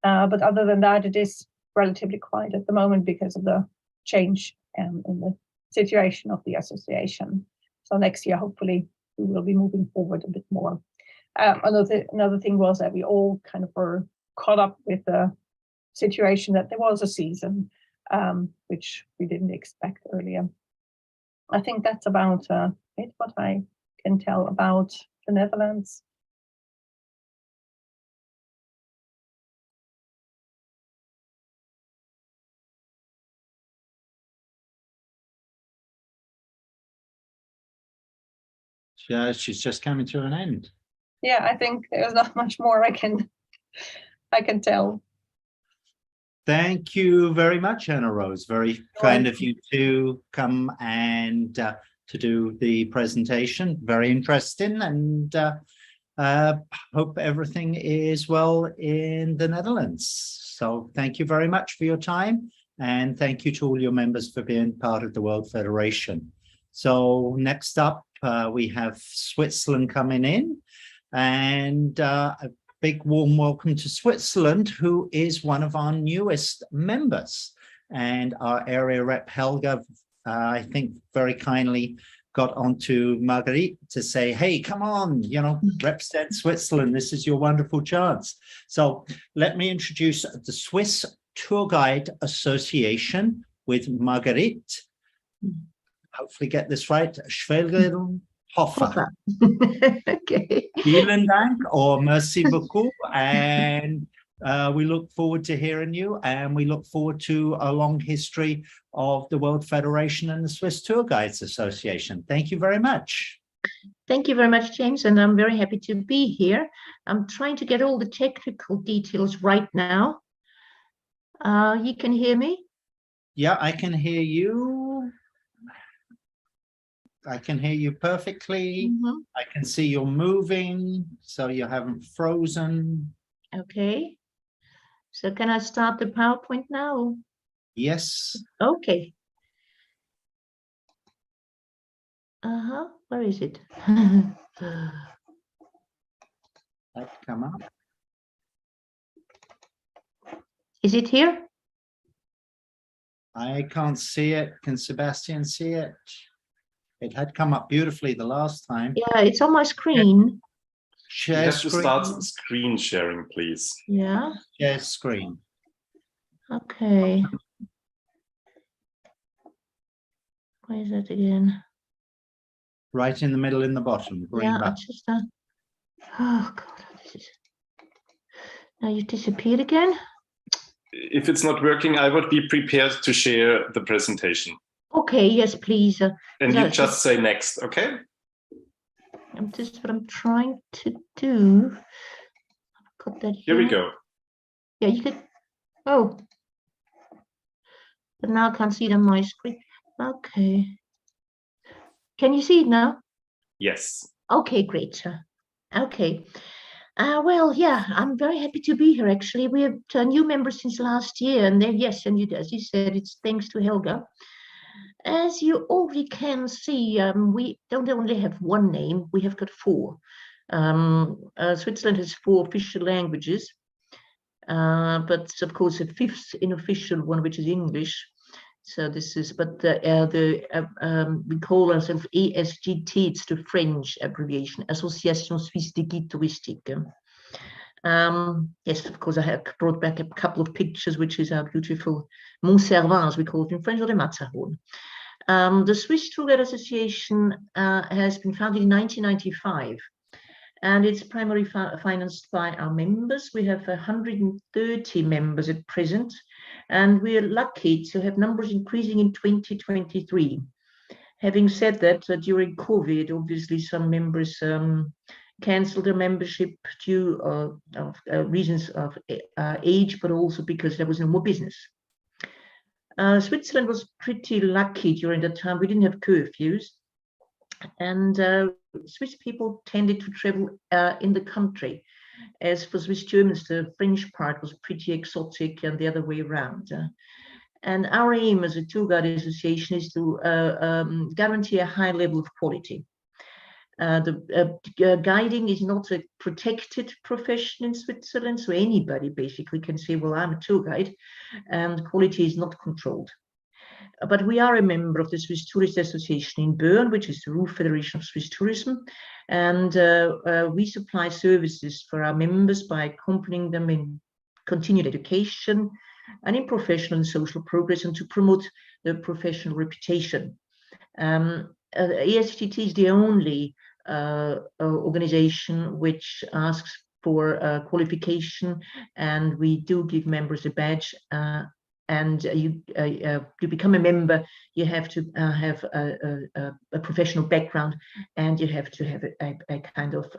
But other than that, it is relatively quiet at the moment because of the change in the situation of the association. So next year, hopefully, we will be moving forward a bit more. Another thing was that we all kind of were caught up with the situation that there was a season, which we didn't expect earlier. I think that's about it, what I can tell about the Netherlands. She's just coming to an end. Yeah, I think there's not much more I can tell. Thank you very much, Anna Rose. Very kind of you to come and to do the presentation. Very interesting, and hope everything is well in the Netherlands. So thank you very much for your time, and thank you to all your members for being part of the World Federation. So next up, we have Switzerland coming in, and a big warm welcome to Switzerland, who is one of our newest members. And our area rep Helga, I think, very kindly got onto Marguerite to say, hey, come on, you know, represent Switzerland. This is your wonderful chance. So let me introduce the Swiss Tour Guide Association with Marguerite. Hopefully get this right. Schwelgenhofer. Okay. Vielen Dank or merci beaucoup. And we look forward to hearing you, and we look forward to a long history of the World Federation and the Swiss Tour Guides Association. Thank you very much. Thank you very much, James, and I'm very happy to be here. I'm trying to get all the technical details right now. You can hear me? Yeah, I can hear you. I can hear you perfectly. I can see you're moving, so you haven't frozen. Okay. So can I start the PowerPoint now? Yes. Okay. Where is it? That come up. Is it here? I can't see it. Can Sebastian see it? It had come up beautifully the last time. Yeah, it's on my screen. Share you have screen. to start screen sharing, please. Yeah. Share screen. Okay. Where is it again? Right in the middle, in the bottom. Green Yeah, button. just oh God, this is. Now you disappeared again. If it's not working, I would be prepared to share the presentation. Okay, yes, please. And you just say next, okay? This is what I'm trying to do. I've got that here we go. Yeah, you could. Oh, but now I can't see it on my screen. Okay. Can you see it now? Yes. Okay, great. Okay. Well, yeah, I'm very happy to be here, actually. We have new members since last year, and then, yes, and as you said, it's thanks to Helga. As you already can see, we don't only have one name, we have got four. Switzerland has 4 official languages, but of course a 5th unofficial one, which is English. So this is, but we call ourselves ASGT, it's the French abbreviation, Association Suisse de Guide Touristique. Yes, of course, I have brought back a couple of pictures, which is our beautiful Mont Cervin, as we call it in French, or the Matterhorn. The Swiss Tour Guide Association has been founded in 1995, and it's primarily financed by our members. We have 130 members at present, and we are lucky to have numbers increasing in 2023. Having said that, during COVID, obviously some members cancelled their membership due of reasons of age, but also because there was no more business. Switzerland was pretty lucky during that time. We didn't have curfews, and Swiss people tended to travel in the country. As for Swiss Germans, the French part was pretty exotic and the other way around. And our aim as a tour guide association is to guarantee a high level of quality. Guiding is not a protected profession in Switzerland, so anybody basically can say, well, I'm a tour guide, and quality is not controlled. But we are a member of the Swiss Tourist Association in Bern, which is the Roof Federation of Swiss Tourism, and we supply services for our members by accompanying them in continued education and in professional and social progress, and to promote the professional reputation. ASTT is the only organization which asks for qualification, and we do give members a badge. And to become a member, you have to have a professional background, and you have to have a kind of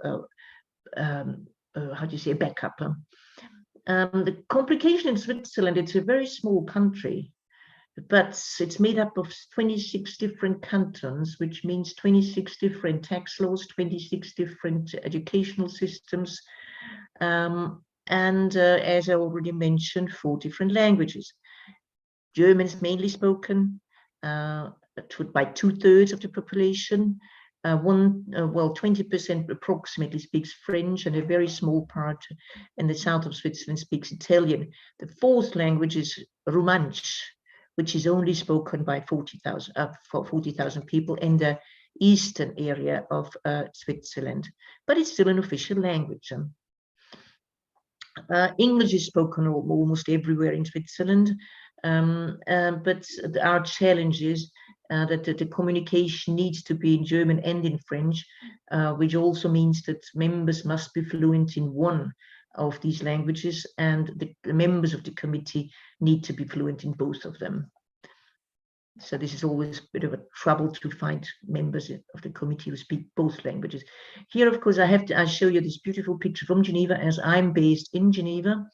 how do you say, a backup. The complication in Switzerland, it's a very small country, but it's made up of 26 different cantons, which means 26 different tax laws, 26 different educational systems, and as I already mentioned, 4 different languages. German is mainly spoken by 2/3 of the population. 20% approximately speaks French, and a very small part in the south of Switzerland speaks Italian. The 4th language is Romansh, which is only spoken by 40,000 people in the eastern area of Switzerland, but it's still an official language. English is spoken almost everywhere in Switzerland, but our challenge is that the communication needs to be in German and in French, which also means that members must be fluent in one of these languages, and the members of the committee need to be fluent in both of them. So this is always a bit of a trouble to find members of the committee who speak both languages. Here, of course, I show you this beautiful picture from Geneva, as I'm based in Geneva.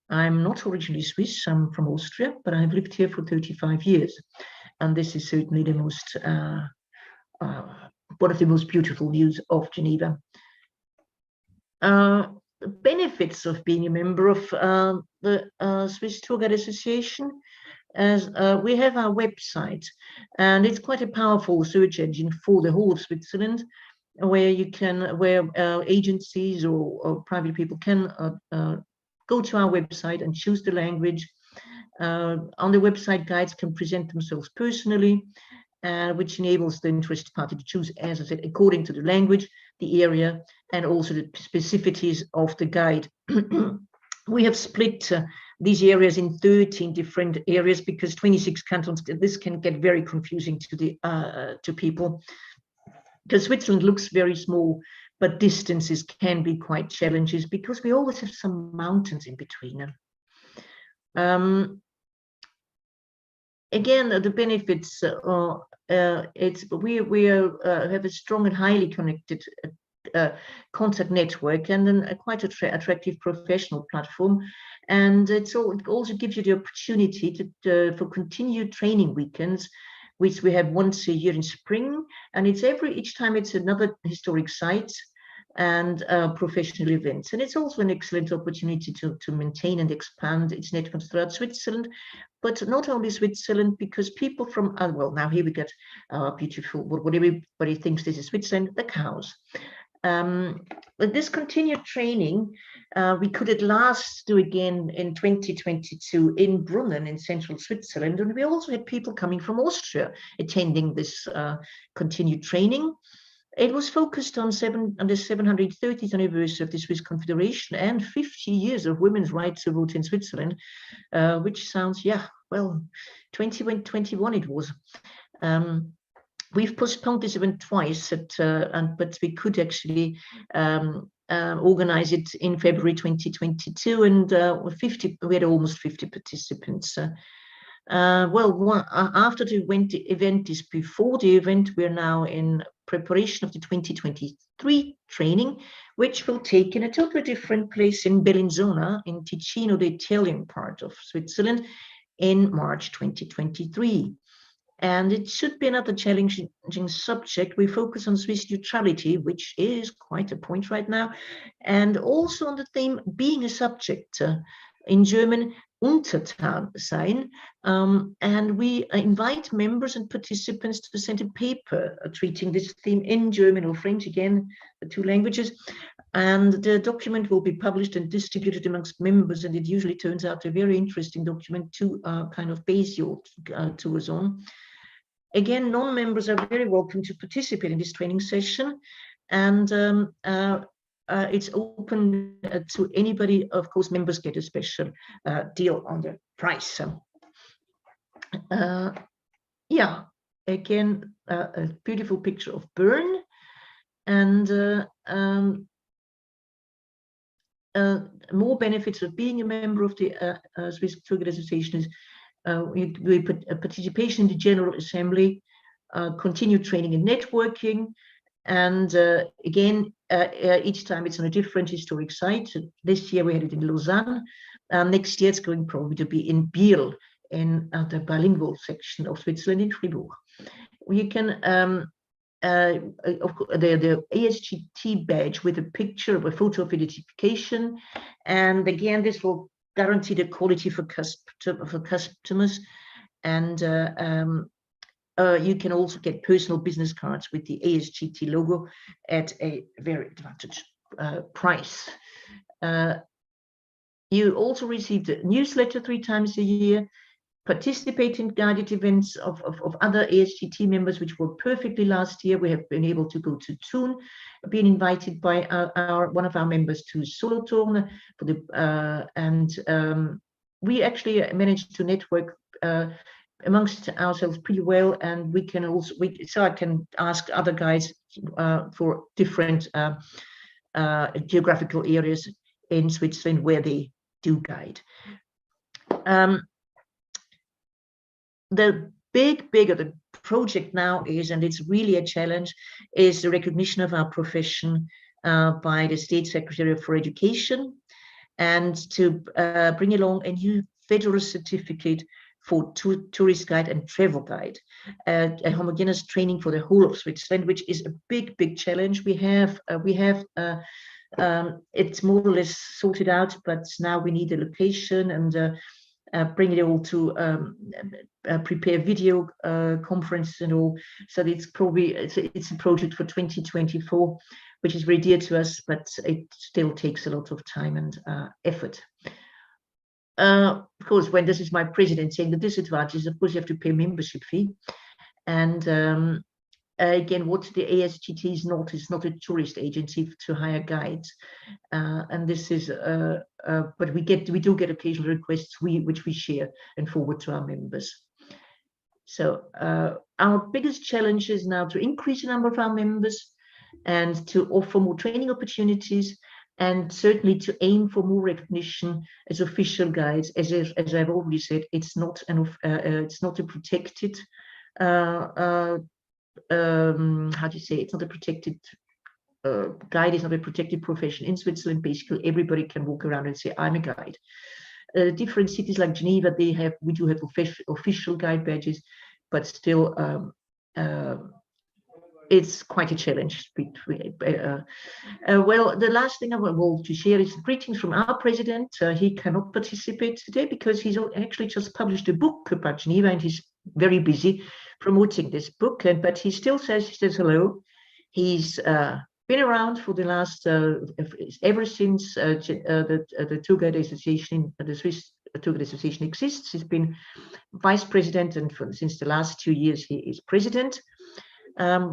I'm not originally Swiss, I'm from Austria, but I've lived here for 35 years. And this is certainly the most, one of the most beautiful views of Geneva. The benefits of being a member of the Swiss Tour Guide Association, as we have our website, and it's quite a powerful search engine for the whole of Switzerland, where you can, agencies or private people can go to our website and choose the language. On the website, guides can present themselves personally, which enables the interested party to choose, as I said, according to the language, the area, and also the specificities of the guide. We have split these areas in 13 different areas, because 26 cantons, this can get very confusing to people, because Switzerland looks very small, but distances can be quite challenging, because we always have some mountains in between. Again, the benefits we have a strong and highly connected contact network, and then a quite attractive professional platform, and it also gives you the opportunity for continued training weekends, which we have once a year in spring, and it's each time it's another historic site and professional events. And it's also an excellent opportunity to maintain and expand its networks throughout Switzerland, but not only Switzerland, because people from, well, now here we get beautiful, what everybody thinks this is Switzerland, the cows. With this continued training, we could at last do again in 2022 in Brunnen in central Switzerland, and we also had people coming from Austria attending this continued training. It was focused on the 730th anniversary of the Swiss Confederation and 50 years of women's right to vote in Switzerland, which sounds, yeah, well, 2021 it was. We've postponed this event twice, but we could actually organize it in February 2022, and we had almost 50 participants. After the event is before the event, we're now in preparation of the 2023 training, which will take in a totally different place in Bellinzona, in Ticino, the Italian part of Switzerland, in March 2023. And it should be another challenging subject. We focus on Swiss neutrality, which is quite a point right now, and also on the theme being a subject, in German, Untertan sein. And we invite members and participants to send a paper treating this theme in German or French, again, the two languages. And the document will be published and distributed amongst members, and it usually turns out a very interesting document to kind of base your tours on. Again, non-members are very welcome to participate in this training session, and it's open to anybody. Of course, members get a special deal on the price. Yeah, again, a beautiful picture of Bern, and more benefits of being a member of the Swiss Tour Guide Association is participation in the General Assembly, continued training and networking, and again, each time it's on a different historic site. This year we had it in Lausanne. Next year it's going probably to be in Biel, in the bilingual section of Switzerland, in Fribourg. You can the ASGT badge with a picture of a photo of identification, and again this will guarantee the quality for customers, and you can also get personal business cards with the ASGT logo at a very advantageous price. You also receive the newsletter 3 times a year, participate in guided events of other ASGT members, which were perfectly last year. We have been able to go to Thun, been invited by one of our members to Solothurn for the we actually managed to network amongst ourselves pretty well, and we can also so I can ask other guides for different geographical areas in Switzerland where they do guide. The bigger project now is, and it's really a challenge, is the recognition of our profession by the State Secretary for Education, and to bring along a new federal certificate for tourist guide and travel guide, a homogeneous training for the whole of Switzerland, which is a big challenge. We have it's more or less sorted out, but now we need a location and bring it all to prepare video conference and all. So it's probably it's a project for 2024, which is very dear to us, but it still takes a lot of time and effort. Of course, when this is my president saying the disadvantages, of course you have to pay membership fee, and again, what the ASGT is not a tourist agency to hire guides, and this is but we do get occasional requests which we share and forward to our members. So our biggest challenge is now to increase the number of our members and to offer more training opportunities, and certainly to aim for more recognition as official guides. As I've already said, it's not a protected how do you say, it's not a protected guide is not a protected profession in Switzerland. Basically everybody can walk around and say I'm a guide. Different cities like Geneva, we do have official guide badges, but still it's quite a challenge. Well, the last thing I want to share is greetings from our president. He cannot participate today because he's actually just published a book about Geneva, and he's very busy promoting this book. But he still says hello. He's been around for the last ever since the Tour Guide Association, the Swiss Tour Guide Association exists. He's been vice president, and since the last 2 years he is president.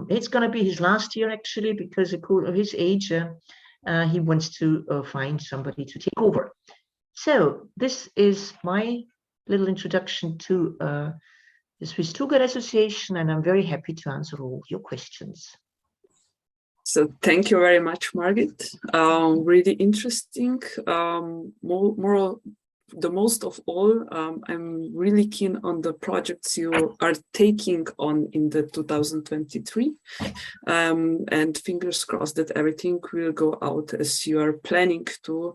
It's going to be his last year actually, because of his age, he wants to find somebody to take over. So this is my little introduction to the Swiss Tour Guide Association, and I'm very happy to answer all your questions. So thank you very much, Margit. Really interesting. More the most of all, I'm really keen on the projects you are taking on in the 2023, and fingers crossed that everything will go out as you are planning to,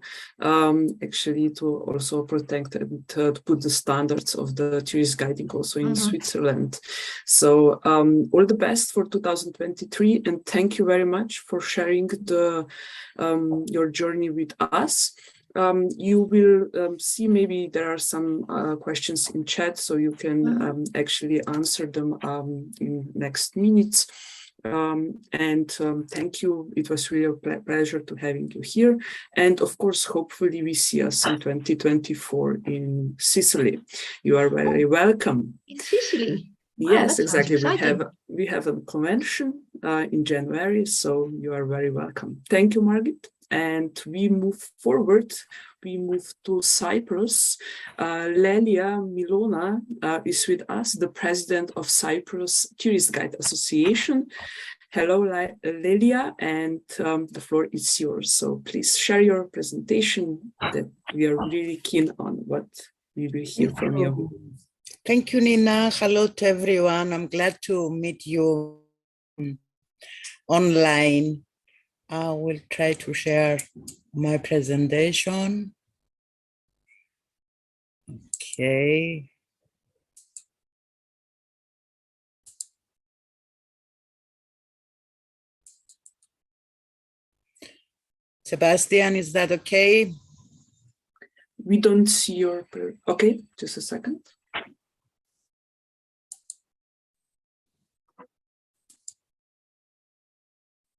actually to also protect and to put the standards of the tourist guiding also in Switzerland. So all the best for 2023, and thank you very much for sharing the your journey with us. You will see maybe there are some questions in chat, so you can actually answer them in next minutes. Thank you. It was really a pleasure to having you here. And of course, hopefully we see us in 2024 in Sicily. You are very welcome. In Sicily? Yes, wow, exactly. Exciting. We have a convention in January, so you are very welcome. Thank you, Margit. And we move forward. We move to Cyprus. Lelia Milona is with us, the president of Cyprus Tourist Guide Association. Hello, Lelia, and the floor is yours. So please share your presentation that we are really keen on what we will hear from you. Thank you, Nina. Hello to everyone. I'm glad to meet you online. I will try to share my presentation. Okay. Sebastian, is that okay? We don't see your, okay, just a second.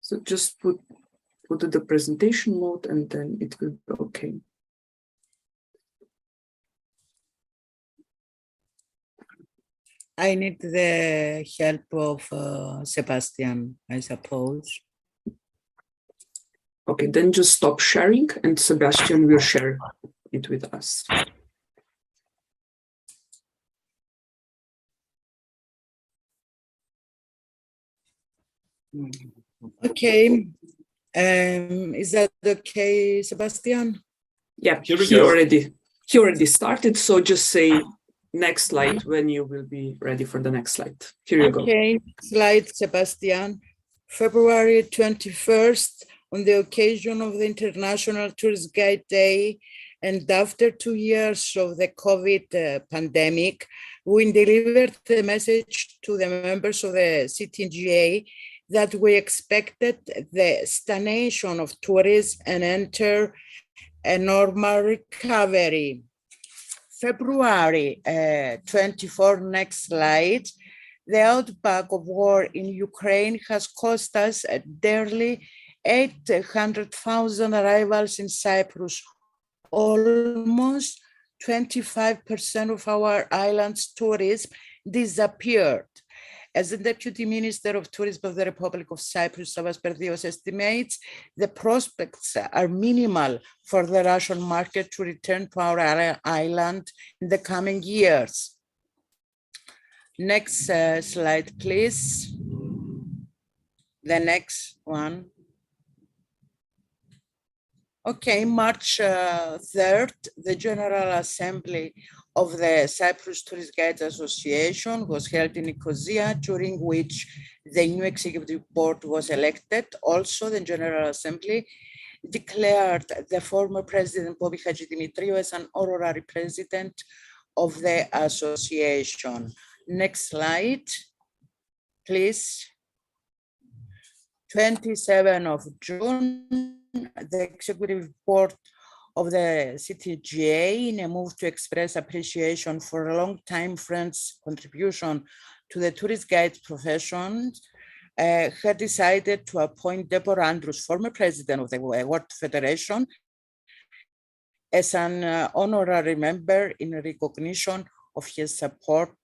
So just put the presentation mode and then it will be okay. I need the help of Sebastian, I suppose. Okay, then just stop sharing and Sebastian will share it with us. Okay. Is that okay, Sebastian? Yeah, Here we he go. already started. So just say next slide when you will be ready for the next slide. Here you go. Okay, slide, Sebastian. February 21st, on the occasion of the International Tourist Guide Day, and after 2 years of the COVID pandemic, we delivered the message to the members of the TGAAI that we expected the stagnation of tourism and enter a normal recovery. February 24, next slide. The outbreak of war in Ukraine has cost us dearly 800,000 arrivals in Cyprus. Almost 25% of our island's tourism disappeared. As the Deputy Minister of Tourism of the Republic of Cyprus, Sabah estimates, the prospects are minimal for the Russian market to return to our island in the coming years. Next slide, please. The next one. Okay, March 3rd, the General Assembly of the Cyprus Tourist Guides Association was held in Nicosia, during which the new executive board was elected. Also, the General Assembly declared the former President Bobby Hadjidimitriou as an honorary president of the association. Next slide, please. 27th of June, the executive board of the TGAAI, in a move to express appreciation for a long-time friend's contribution to the tourist guide profession, had decided to appoint Deborah Andrews, former president of the World Federation, as an honorary member in recognition of his support.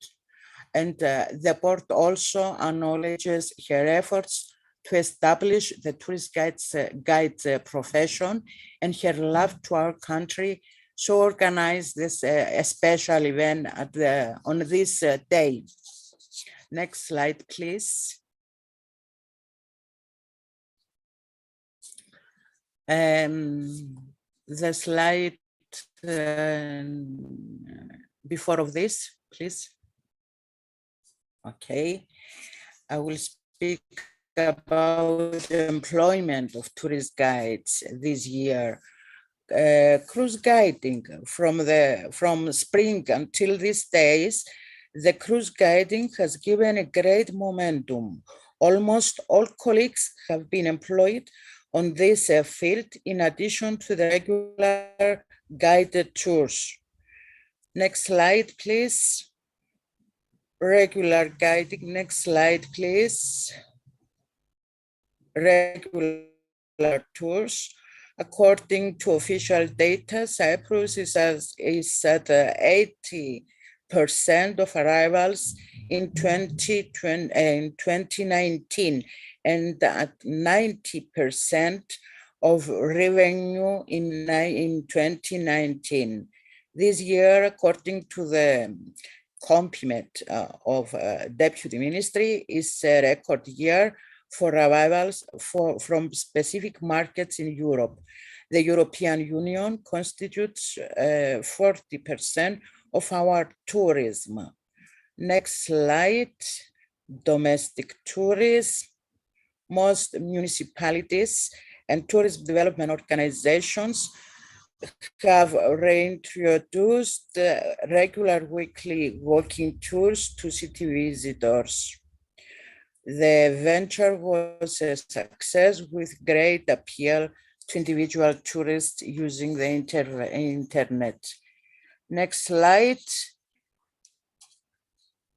And the board also acknowledges her efforts to establish the tourist guide profession and her love to our country, so organize this special event on this day. Next slide, please. The slide before of this, please? Okay, I will speak about employment of tourist guides this year. Cruise guiding from spring until these days, the cruise guiding has given a great momentum. Almost all colleagues have been employed on this field in addition to the regular guided tours. Next slide, please. Regular guiding, next slide, please. Regular tours. According to official data, Cyprus is at 80% of arrivals in 2019 and at 90% of revenue in 2019. This year, according to the complement of Deputy Ministry, is a record year for arrivals from specific markets in Europe. The European Union constitutes 40% of our tourism. Next slide, domestic tourism. Most municipalities and tourism development organizations have reintroduced regular weekly walking tours to city visitors. The venture was a success with great appeal to individual tourists using the internet. Next slide.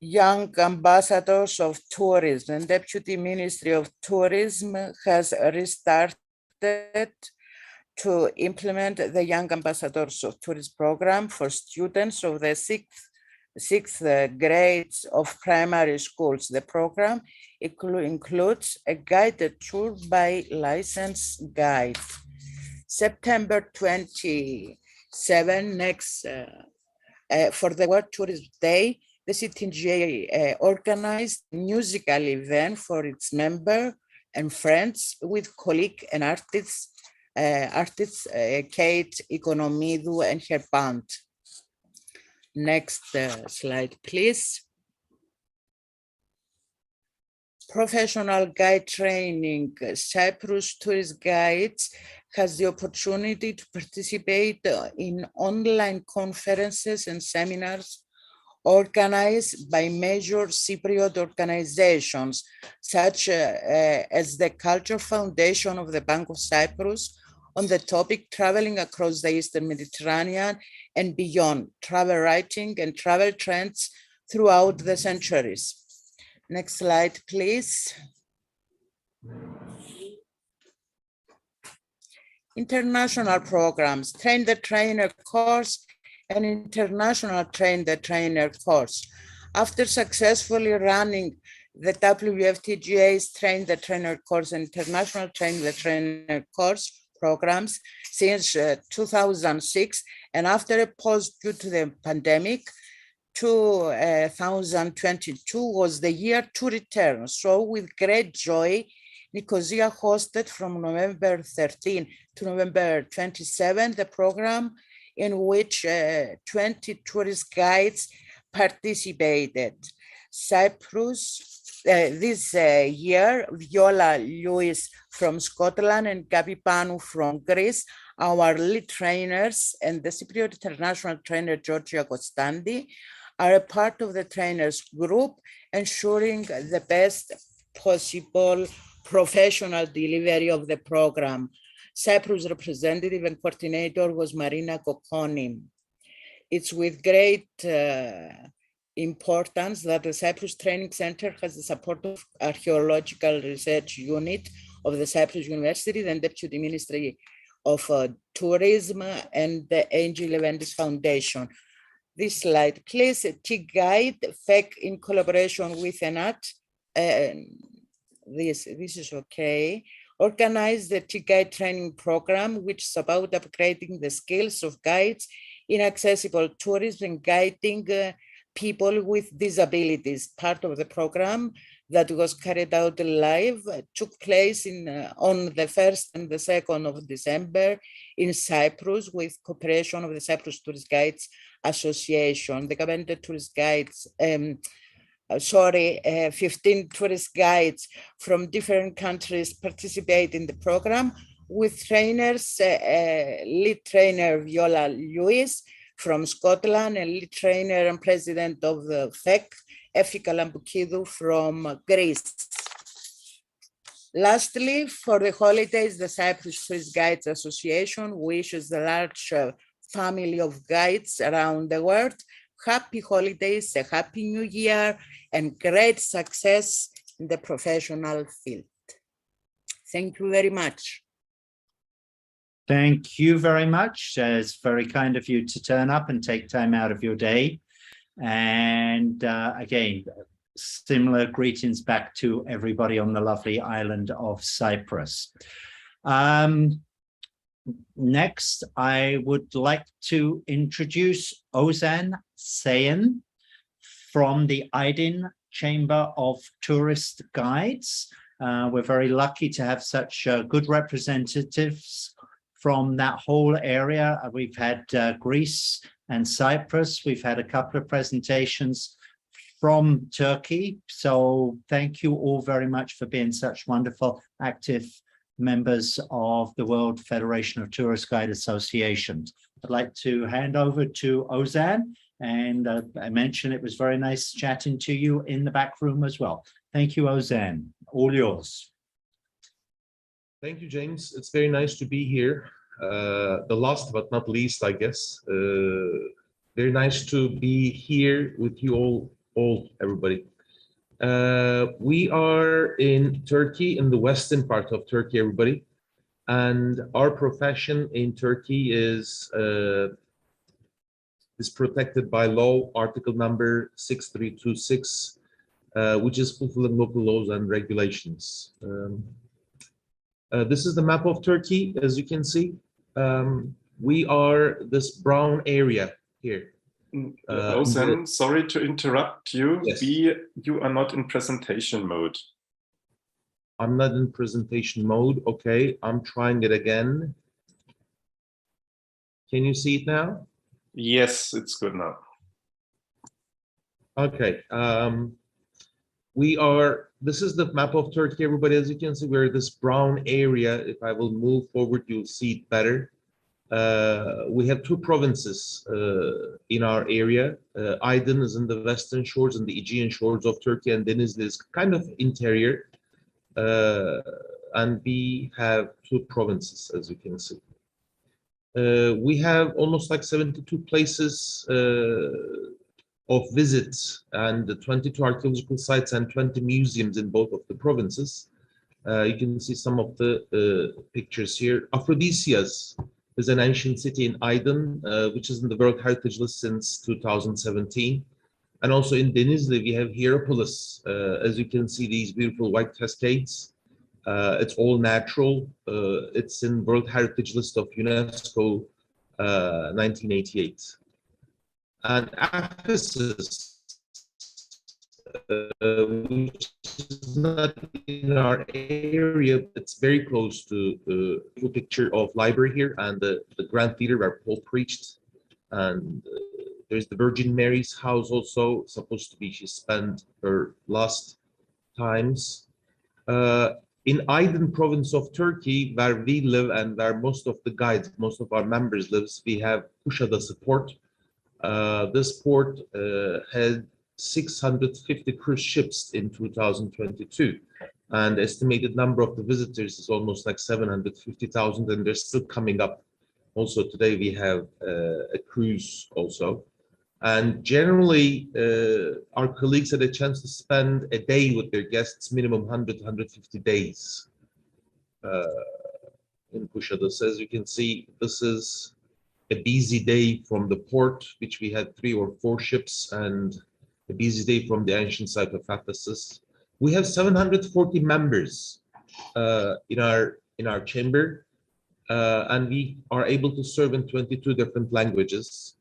Young ambassadors of tourism. The Deputy Ministry of Tourism has restarted to implement the Young Ambassadors of Tourism program for students of the sixth grades of primary schools. The program includes a guided tour by licensed guide. September 27, next for the World Tourism Day, the TGAAI organized a musical event for its members and friends with colleague and artists Kate Economidou and her band. Next slide, please. Professional guide training. Cyprus Tourist Guides has the opportunity to participate in online conferences and seminars organized by major Cypriot organizations, such as the Culture Foundation of the Bank of Cyprus, on the topic traveling across the Eastern Mediterranean and beyond, travel writing and travel trends throughout the centuries. Next slide, please. International programs, Train the Trainer course and International Train the Trainer course. After successfully running the WFTGA's Train the Trainer course and International Train the Trainer course programs since 2006, and after a pause due to the pandemic, 2022 was the year to return. So with great joy, Nicosia hosted from November 13 to November 27 the program in which 20 tourist guides participated. Cyprus, this year, Viola Lewis from Scotland and Gabi Panu from Greece, our lead trainers, and the Cypriot international trainer Georgia Kostandi are a part of the trainers group, ensuring the best possible professional delivery of the program. Cyprus representative and coordinator was Marina Kokoni. It's with great importance that the Cyprus Training Center has the support of Archaeological Research Unit of the Cyprus University, the Deputy Ministry of Tourism, and the Angel Leventis Foundation. This slide, please. TGAAI, FEC in collaboration with ENAT, this is okay, organized the TGAAI training program, which is about upgrading the skills of guides in accessible tourism and guiding people with disabilities. Part of the program, that was carried out live took place on the 1st and the 2nd of December in Cyprus with cooperation of the Cyprus Tourist Guides Association. The Government Tourist Guides, 15 tourist guides from different countries participate in the program with trainers, lead trainer Viola Lewis from Scotland, and lead trainer and president of the FEC, Efika Lamboukidou from Greece. Lastly, for the holidays, the Cyprus Tourist Guides Association wishes the large family of guides around the world happy holidays, a happy new year, and great success in the professional field. Thank you very much. Thank you very much. It's very kind of you to turn up and take time out of your day. And again, similar greetings back to everybody on the lovely island of Cyprus. Next, I would like to introduce Ozan Sayan from the Aydin Chamber of Tourist Guides. We're very lucky to have such good representatives from that whole area. We've had Greece and Cyprus. We've had a couple of presentations from Turkey. So thank you all very much for being such wonderful, active members of the World Federation of Tourist Guide Associations. I'd like to hand over to Ozan, and I mentioned it was very nice chatting to you in the back room as well. Thank you, Ozan. All yours. Thank you, James. It's very nice to be here. The last but not least, I guess. Very nice to be here with you all, everybody. We are in Turkey, in the western part of Turkey, everybody. And our profession in Turkey is protected by law, article number 6326, which is fulfilling local laws and regulations. This is the map of Turkey, as you can see. We are this brown area here. Ozan, sorry to interrupt you. Yes. You are not in presentation mode. I'm not in presentation mode. Okay, I'm trying it again. Can you see it now? Yes, it's good now. Okay. This is the map of Turkey, everybody. As you can see, we're this brown area. If I will move forward, you'll see it better. We have two provinces in our area. Aydin is in the western shores and the Aegean shores of Turkey, and Denizli is kind of interior. And we have two provinces, as you can see. We have almost like 72 places of visits and 22 archaeological sites and 20 museums in both of the provinces. You can see some of the pictures here. Aphrodisias is an ancient city in Aydin, which is in the World Heritage List since 2017. And also in Denizli, we have Hierapolis. As you can see, these beautiful white cascades. It's all natural. It's in World Heritage List of UNESCO 1988. And Ephesus, which is not in our area, it's very close to a picture of library here and the Grand Theater where Paul preached. And there's the Virgin Mary's house also, supposed to be she spent her last times. In Aydin province of Turkey, where we live and where most of the guides, most of our members lives, we have Kuşadası port. This port had 650 cruise ships in 2022, and the estimated number of the visitors is almost like 750,000, and they're still coming up. Also today we have a cruise also. And generally, our colleagues had a chance to spend a day with their guests, minimum 100, 150 days in Kuşadası. As you can see, this is a busy day from the port, which we had 3 or 4 ships, and a busy day from the ancient site of Ephesus. We have 740 members in our chamber, and we are able to serve in 22 different languages.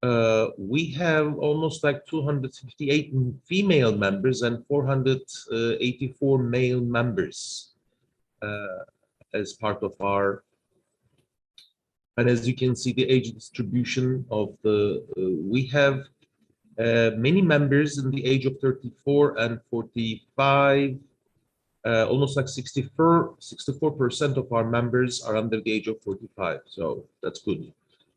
We have almost like 258 female members and 484 male members as part of our. And as you can see, the age distribution of the, we have many members in the age of 34 and 45, almost like 64% of our members are under the age of 45. So that's good.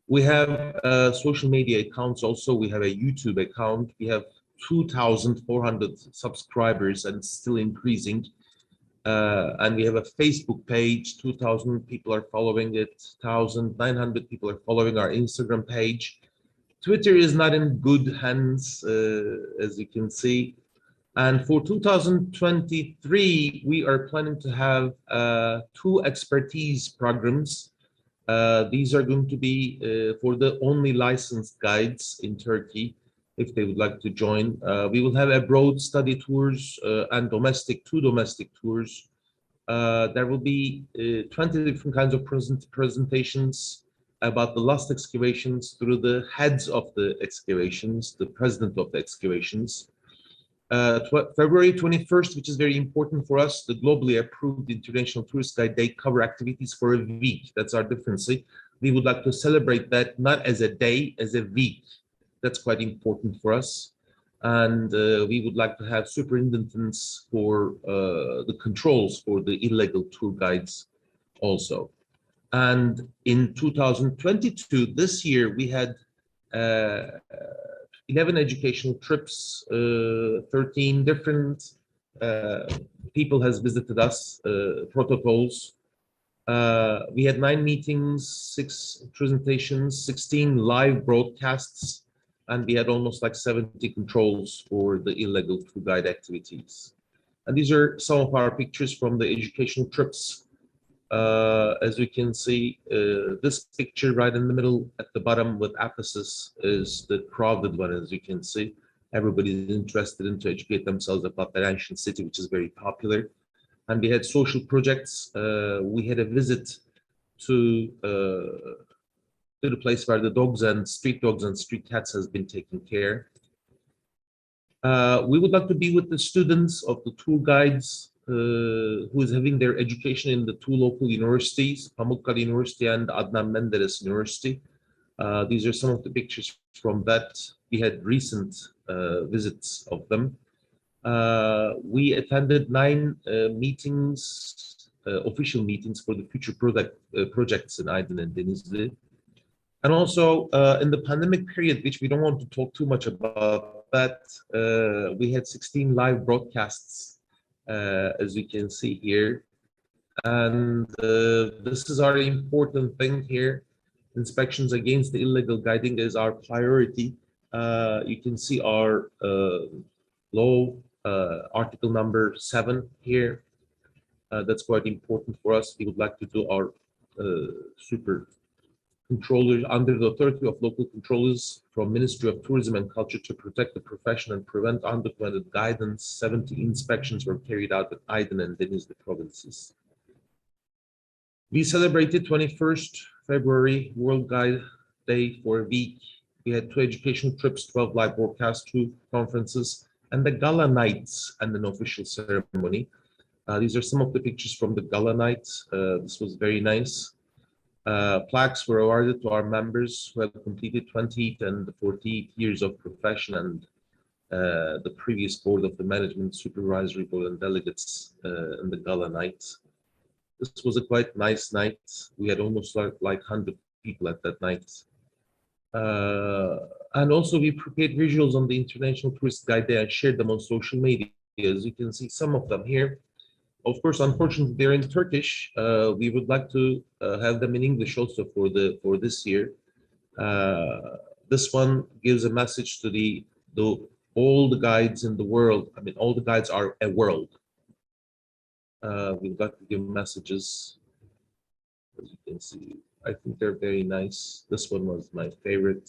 We have social media accounts also. We have a YouTube account. We have 2,400 subscribers and still increasing. And we have a Facebook page, 2,000 people are following it, 1,900 people are following our Instagram page. Twitter is not in good hands, as you can see. And for 2023, we are planning to have 2 expertise programs. These are going to be for the only licensed guides in Turkey, if they would like to join. We will have abroad study tours and 2 domestic tours. There will be 20 different kinds of presentations about the last excavations through the heads of the excavations, the president of the excavations. February 21st, which is very important for us, the globally approved International Tourist Guide Day cover activities for a week. That's our difference. We would like to celebrate that not as a day, as a week. That's quite important for us. And we would like to have superintendents for the controls for the illegal tour guides also. And in 2022, this year, we had 11 educational trips, 13 different people has visited us, protocols. We had 9 meetings, 6 presentations, 16 live broadcasts, and we had almost like 70 controls for the illegal tour guide activities. And these are some of our pictures from the educational trips. As you can see, this picture right in the middle at the bottom with Ephesus is the crowded one, as you can see. Everybody is interested in to educate themselves about that ancient city, which is very popular. And we had social projects. We had a visit to the place where the dogs and street cats has been taken care. We would like to be with the students of the tour guides who is having their education in the 2 local universities, Pamukkale University and Adnan Menderes University. These are some of the pictures from that. We had recent visits of them. We attended 9 meetings, official meetings for the future projects in Aydin and Denizli. And also in the pandemic period, which we don't want to talk too much about that, we had 16 live broadcasts, as you can see here. And this is our important thing here. Inspections against the illegal guiding is our priority. You can see our law, article number 7 here. That's quite important for us. We would like to do our super controllers under the authority of local controllers from Ministry of Tourism and Culture to protect the profession and prevent undocumented guidance. 70 inspections were carried out at Aydin and Denizli provinces. We celebrated 21st February World Guide Day for a week. We had 2 educational trips, 12 live broadcasts, 2 conferences, and the gala nights and an official ceremony. These are some of the pictures from the gala night. This was very nice. Plaques were awarded to our members who have completed 20 and 40 years of profession, and the previous board of the management, supervisory board, and delegates in the gala night. This was a quite nice night. We had almost like 100 people at that night. And also we prepared visuals on the International Tourist Guide Day and shared them on social media. As you can see some of them here. Of course, unfortunately, they're in Turkish. We would like to have them in English also for this year. This one gives a message to all the guides in the world. I mean, all the guides are a world. We'd like to give messages. As you can see, I think they're very nice. This one was my favorite.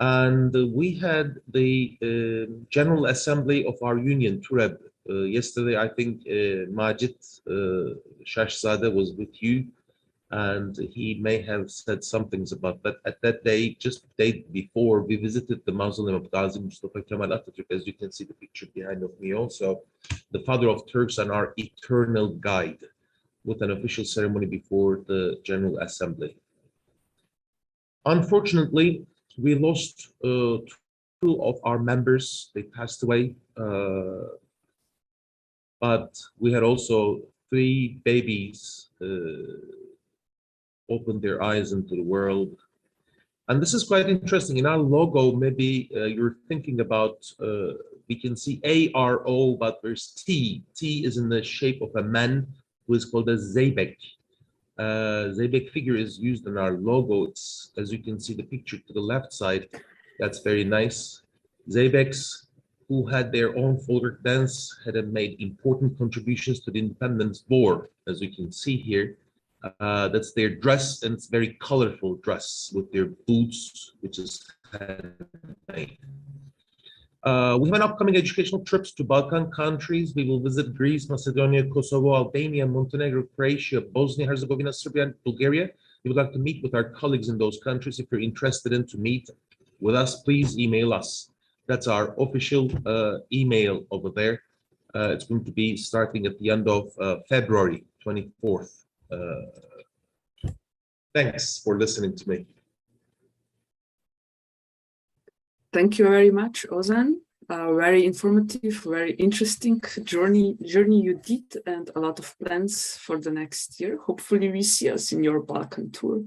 And we had the General Assembly of our union, TUREB. Yesterday, I think Majid Shashzadeh was with you. and he may have said some things about that. At that day, just the day before, we visited the mausoleum of Gazi Mustafa Kemal Atatürk. As you can see the picture behind of me also, the father of Turks and our eternal guide, with an official ceremony before the General Assembly. Unfortunately, we lost two of our members. They passed away, but we had also 3 babies opened their eyes into the world. And this is quite interesting. In our logo, maybe you're thinking about, we can see ARO, but there's T. T is in the shape of a man who is called a Zeybek. Zeybek figure is used in our logo. It's, as you can see the picture to the left side, that's very nice. Zeybeks, who had their own folk dance, had made important contributions to the independence war, as you can see here. That's their dress, and it's very colorful dress with their boots, which is handmade. We have an upcoming educational trips to Balkan countries. We will visit Greece, Macedonia, Kosovo, Albania, Montenegro, Croatia, Bosnia, Herzegovina, Serbia, and Bulgaria. We would like to meet with our colleagues in those countries. If you're interested in to meet with us, please email us. That's our official email over there. It's going to be starting at the end of February 24th. Thanks for listening to me. Thank you very much, Ozan. Very informative, very interesting journey you did, and a lot of plans for the next year. Hopefully we see us in your Balkan tour.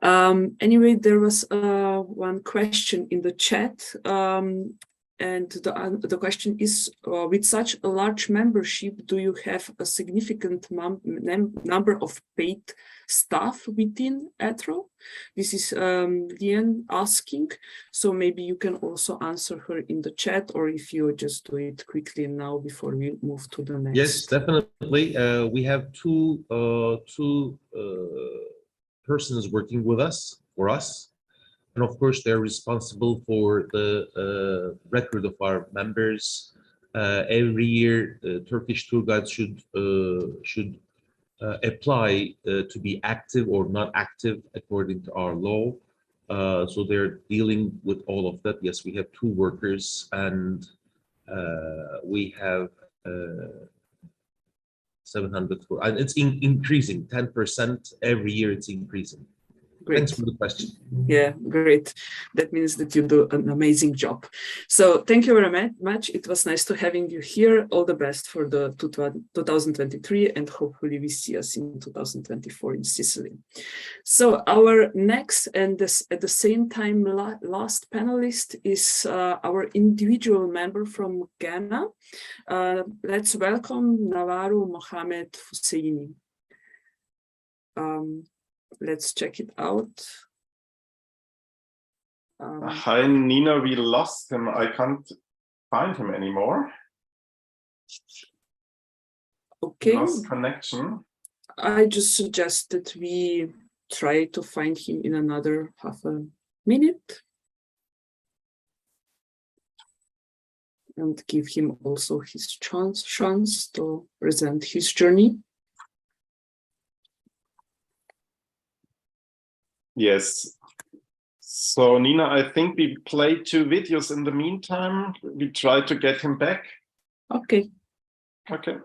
Anyway, there was one question in the chat, and the question is, with such a large membership, do you have a significant number of paid staff within ATRO? This is Lian asking, so maybe you can also answer her in the chat, or if you just do it quickly now before we move to the next. Yes, definitely. We have two persons working with us, for us. And of course, they're responsible for the record of our members. Every year, Turkish tour guides should apply to be active or not active according to our law. So they're dealing with all of that. Yes, we have 2 workers, and we have 700, and it's increasing 10% every year. It's increasing. Great. Thanks for the question. Yeah, great. That means that you do an amazing job. So thank you very much. It was nice to having you here. All the best for the 2023, and hopefully we see us in 2024 in Sicily. So our next and at the same time last panelist is our individual member from Ghana. Let's welcome Nawaru Mohamed Husseini. Let's check it out. Hi, Nina, we lost him. I can't find him anymore. Okay. Lost connection. I just suggest that we try to find him in another half a minute. And give him also his chance to present his journey. Yes. So Nina, I think we played 2 videos in the meantime. We try to get him back. Okay. Okay.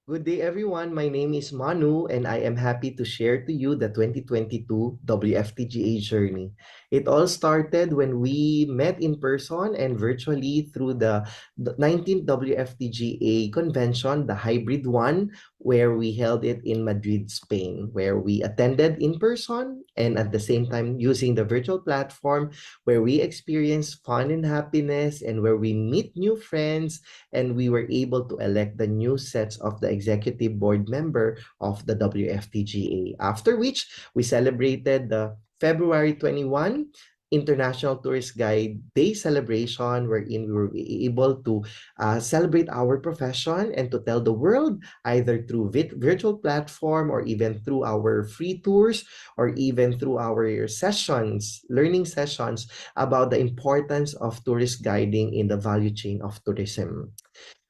Good day, everyone. My name is Manu, and I am happy to share to you the 2022 WFTGA journey. It all started when we met in person and virtually through the 19th WFTGA convention, the hybrid one, where we held it in Madrid, Spain, where we attended in person and at the same time using the virtual platform, where we experienced fun and happiness and where we meet new friends, and we were able to elect the new sets of the executive board member of the WFTGA. After which, we celebrated the February 21 International Tourist Guide Day celebration, wherein we were able to celebrate our profession and to tell the world, either through virtual platform or even through our free tours or even through our sessions, learning sessions about the importance of tourist guiding in the value chain of tourism.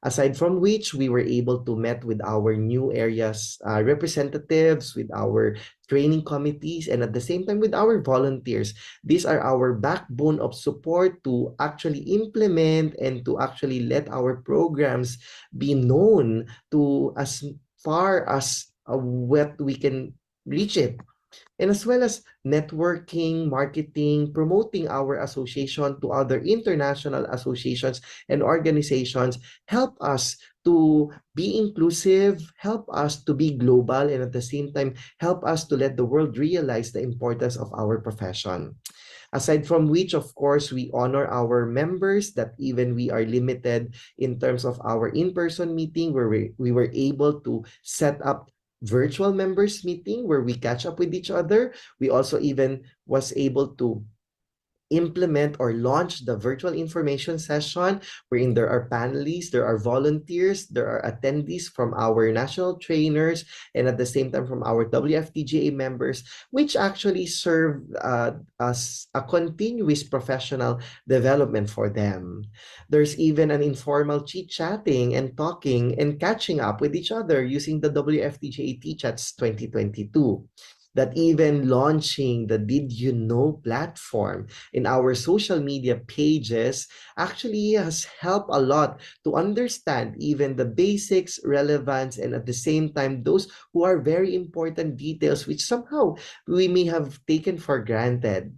Aside from which, we were able to meet with our new areas representatives, with our training committees, and at the same time with our volunteers. These are our backbone of support to actually implement and to actually let our programs be known to as far as what we can reach it. And as well as networking, marketing, promoting our association to other international associations and organizations help us to be inclusive, help us to be global, and at the same time, help us to let the world realize the importance of our profession. Aside from which, of course, we honor our members that even we are limited in terms of our in-person meeting, where we were able to set up virtual members meeting where we catch up with each other. We also even was able to implement or launch the virtual information session, wherein there are panelists, there are volunteers, there are attendees from our national trainers, and at the same time from our WFTGA members, which actually serve as a continuous professional development for them. There's even an informal chit-chatting and talking and catching up with each other using the WFTGA T-Chats 2022. That even launching the Did You Know platform in our social media pages actually has helped a lot to understand even the basics, relevance, and at the same time, those who are very important details which somehow we may have taken for granted.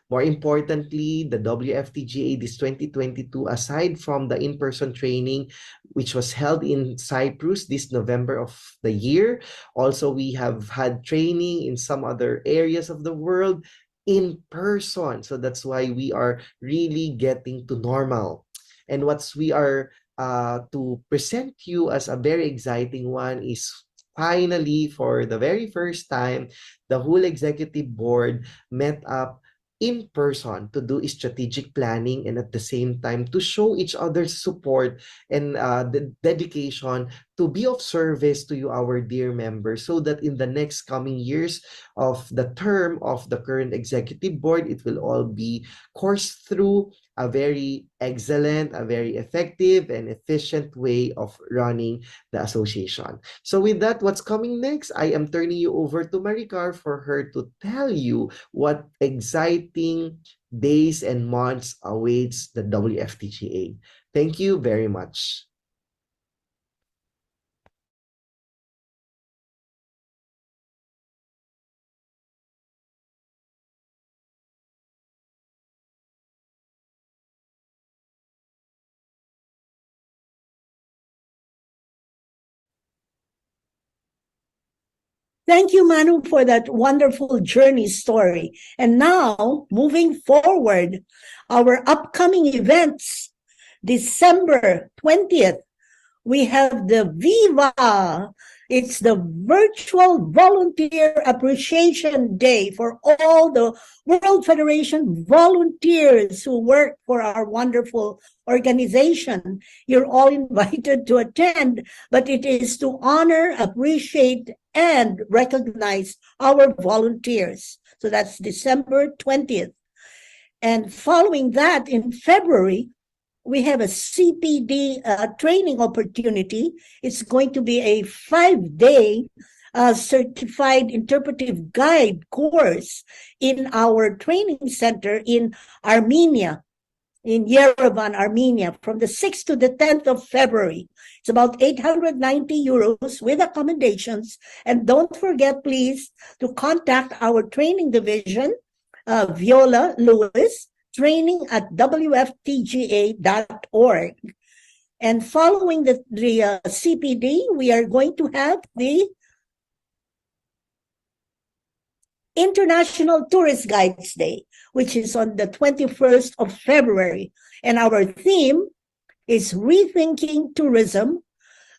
More importantly, the WFTGA this 2022, aside from the in-person training, which was held in Cyprus this November of the year, also we have had training in some other areas of the world in person. So that's why we are really getting to normal. And what we are to present you as a very exciting one is finally, for the very first time, the whole executive board met up in person to do strategic planning and at the same time to show each other's support and the dedication to be of service to you, our dear members, so that in the next coming years of the term of the current executive board, it will all be coursed through a very excellent, a very effective and efficient way of running the association. So with that, what's coming next? I am turning you over to Maricar for her to tell you what exciting days and months awaits the WFTGA. Thank you very much. Thank you, Manu, for that wonderful journey story. And now, moving forward, our upcoming events, December 20th, we have the Viva. It's the Virtual Volunteer Appreciation Day for all the World Federation volunteers who work for our wonderful organization. You're all invited to attend, but it is to honor, appreciate, and recognize our volunteers. So that's December 20th. And following that, in February, we have a CPD training opportunity. It's going to be a 5-day certified interpretive guide course in our training center in Armenia, in Yerevan, Armenia, from the 6th to the 10th of February. It's about 890 euros with accommodations. And don't forget, please, to contact our training division, Viola Lewis, training@wftga.org. And following the CPD, we are going to have the International Tourist Guides Day, which is on the 21st of February. And our theme is rethinking tourism,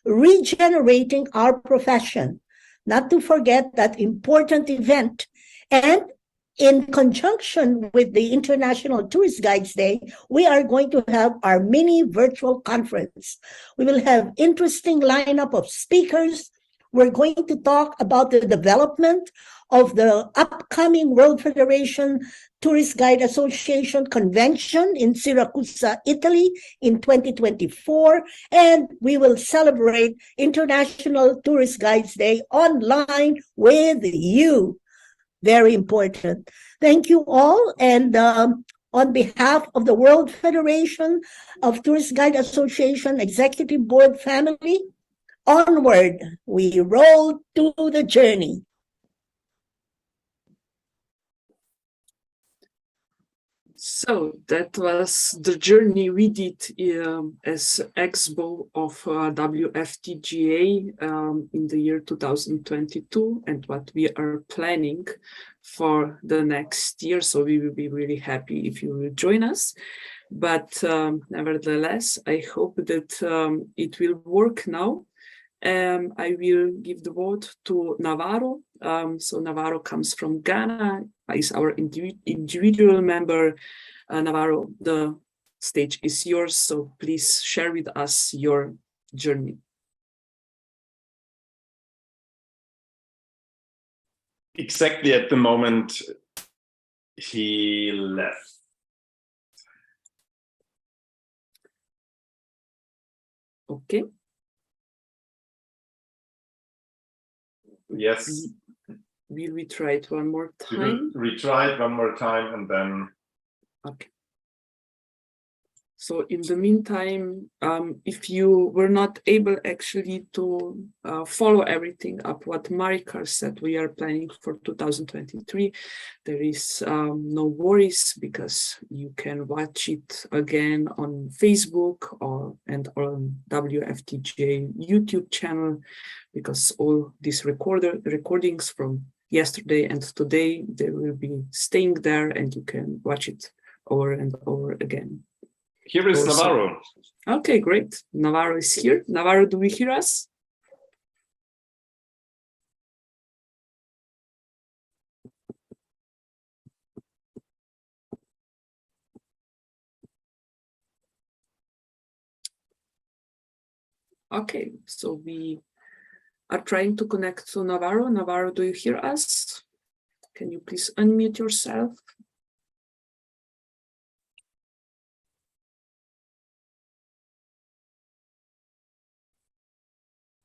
regenerating our profession. Not to forget that important event. And in conjunction with the International Tourist Guides Day, we are going to have our mini virtual conference. We will have interesting lineup of speakers. We're going to talk about the development of the upcoming World Federation Tourist Guide Association Convention in Syracuse, Italy in 2024. And we will celebrate International Tourist Guides Day online with you. Very important. Thank you all. And on behalf of the World Federation of Tourist Guide Association Executive Board family, onward, we roll to the journey. So that was the journey we did as expo of WFTGA in the year 2022 and what we are planning for the next year. So we will be really happy if you will join us. But nevertheless, I hope that it will work now. I will give the word to Navarro. So Navarro comes from Ghana, is our individual member. Navarro, the stage is yours, so please share with us your journey. Exactly at the moment he left. Okay. Yes. Will we try it one more time? We try it one more time and then. Okay. So in the meantime, if you were not able actually to follow everything up what Marika said, we are planning for 2023. There is no worries because you can watch it again on Facebook and on WFTGA YouTube channel, because all these recordings from yesterday and today, they will be staying there and you can watch it over and over again. Here is Navarro. Okay, great. Navarro is here. Navarro, do we hear us? Okay, so we are trying to connect to Navarro. Navarro, do you hear us? Can you please unmute yourself?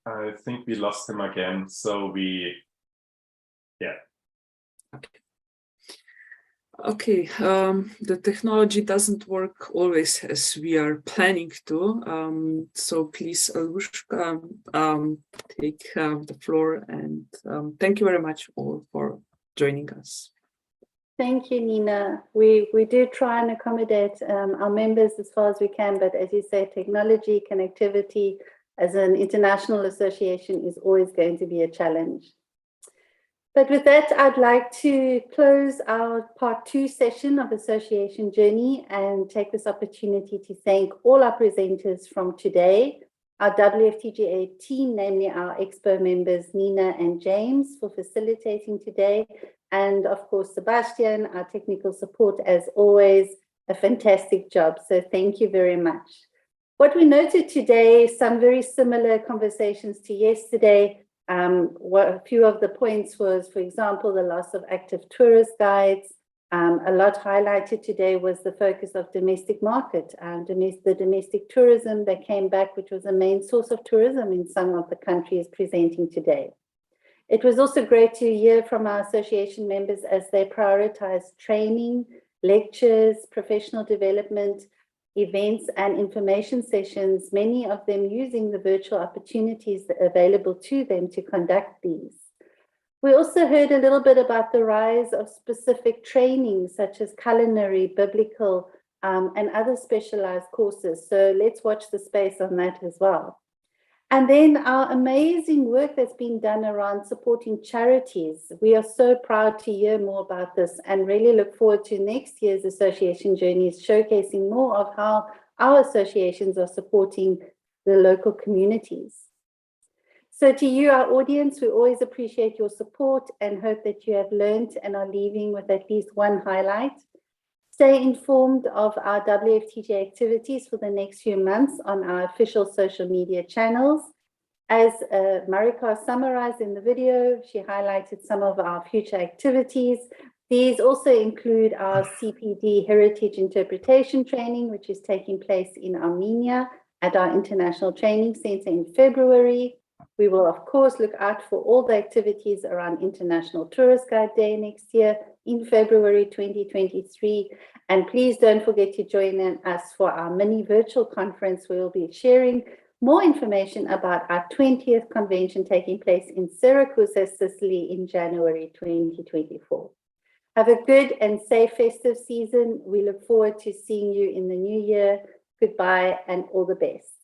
I think we lost him again, so yeah. Okay, the technology doesn't work always as we are planning to. So please, Alushka, take the floor, and thank you very much all for joining us. Thank you, Nina. We do try and accommodate our members as far as we can, but as you say, technology, connectivity as an international association is always going to be a challenge. But with that, I'd like to close our part 2 session of Association Journey and take this opportunity to thank all our presenters from today, our WFTGA team, namely our Expo members, Nina and James, for facilitating today, and of course, Sebastian, our technical support, as always, a fantastic job. So thank you very much. What we noted today, some very similar conversations to yesterday. A few of the points was, for example, the loss of active tourist guides. A lot highlighted today was the focus of domestic market, the domestic tourism that came back, which was a main source of tourism in some of the countries presenting today. It was also great to hear from our association members as they prioritize training, lectures, professional development, events and information sessions, many of them using the virtual opportunities available to them to conduct these. We also heard a little bit about the rise of specific training such as culinary, biblical, and other specialized courses. So let's watch the space on that as well. And then our amazing work that's been done around supporting charities. We are so proud to hear more about this and really look forward to next year's association journeys, showcasing more of how our associations are supporting the local communities. So to you, our audience, we always appreciate your support and hope that you have learned and are leaving with at least one highlight. Stay informed of our WFTGA activities for the next few months on our official social media channels. As Marika summarized in the video, she highlighted some of our future activities. These also include our CPD Heritage Interpretation Training, which is taking place in Armenia at our International Training Center in February. We will, of course, look out for all the activities around International Tourist Guide Day next year in February 2023. And please don't forget to join us for our mini virtual conference. We will be sharing more information about our 20th convention taking place in Syracuse, Sicily in January 2024. Have a good and safe festive season. We look forward to seeing you in the new year. Goodbye and all the best.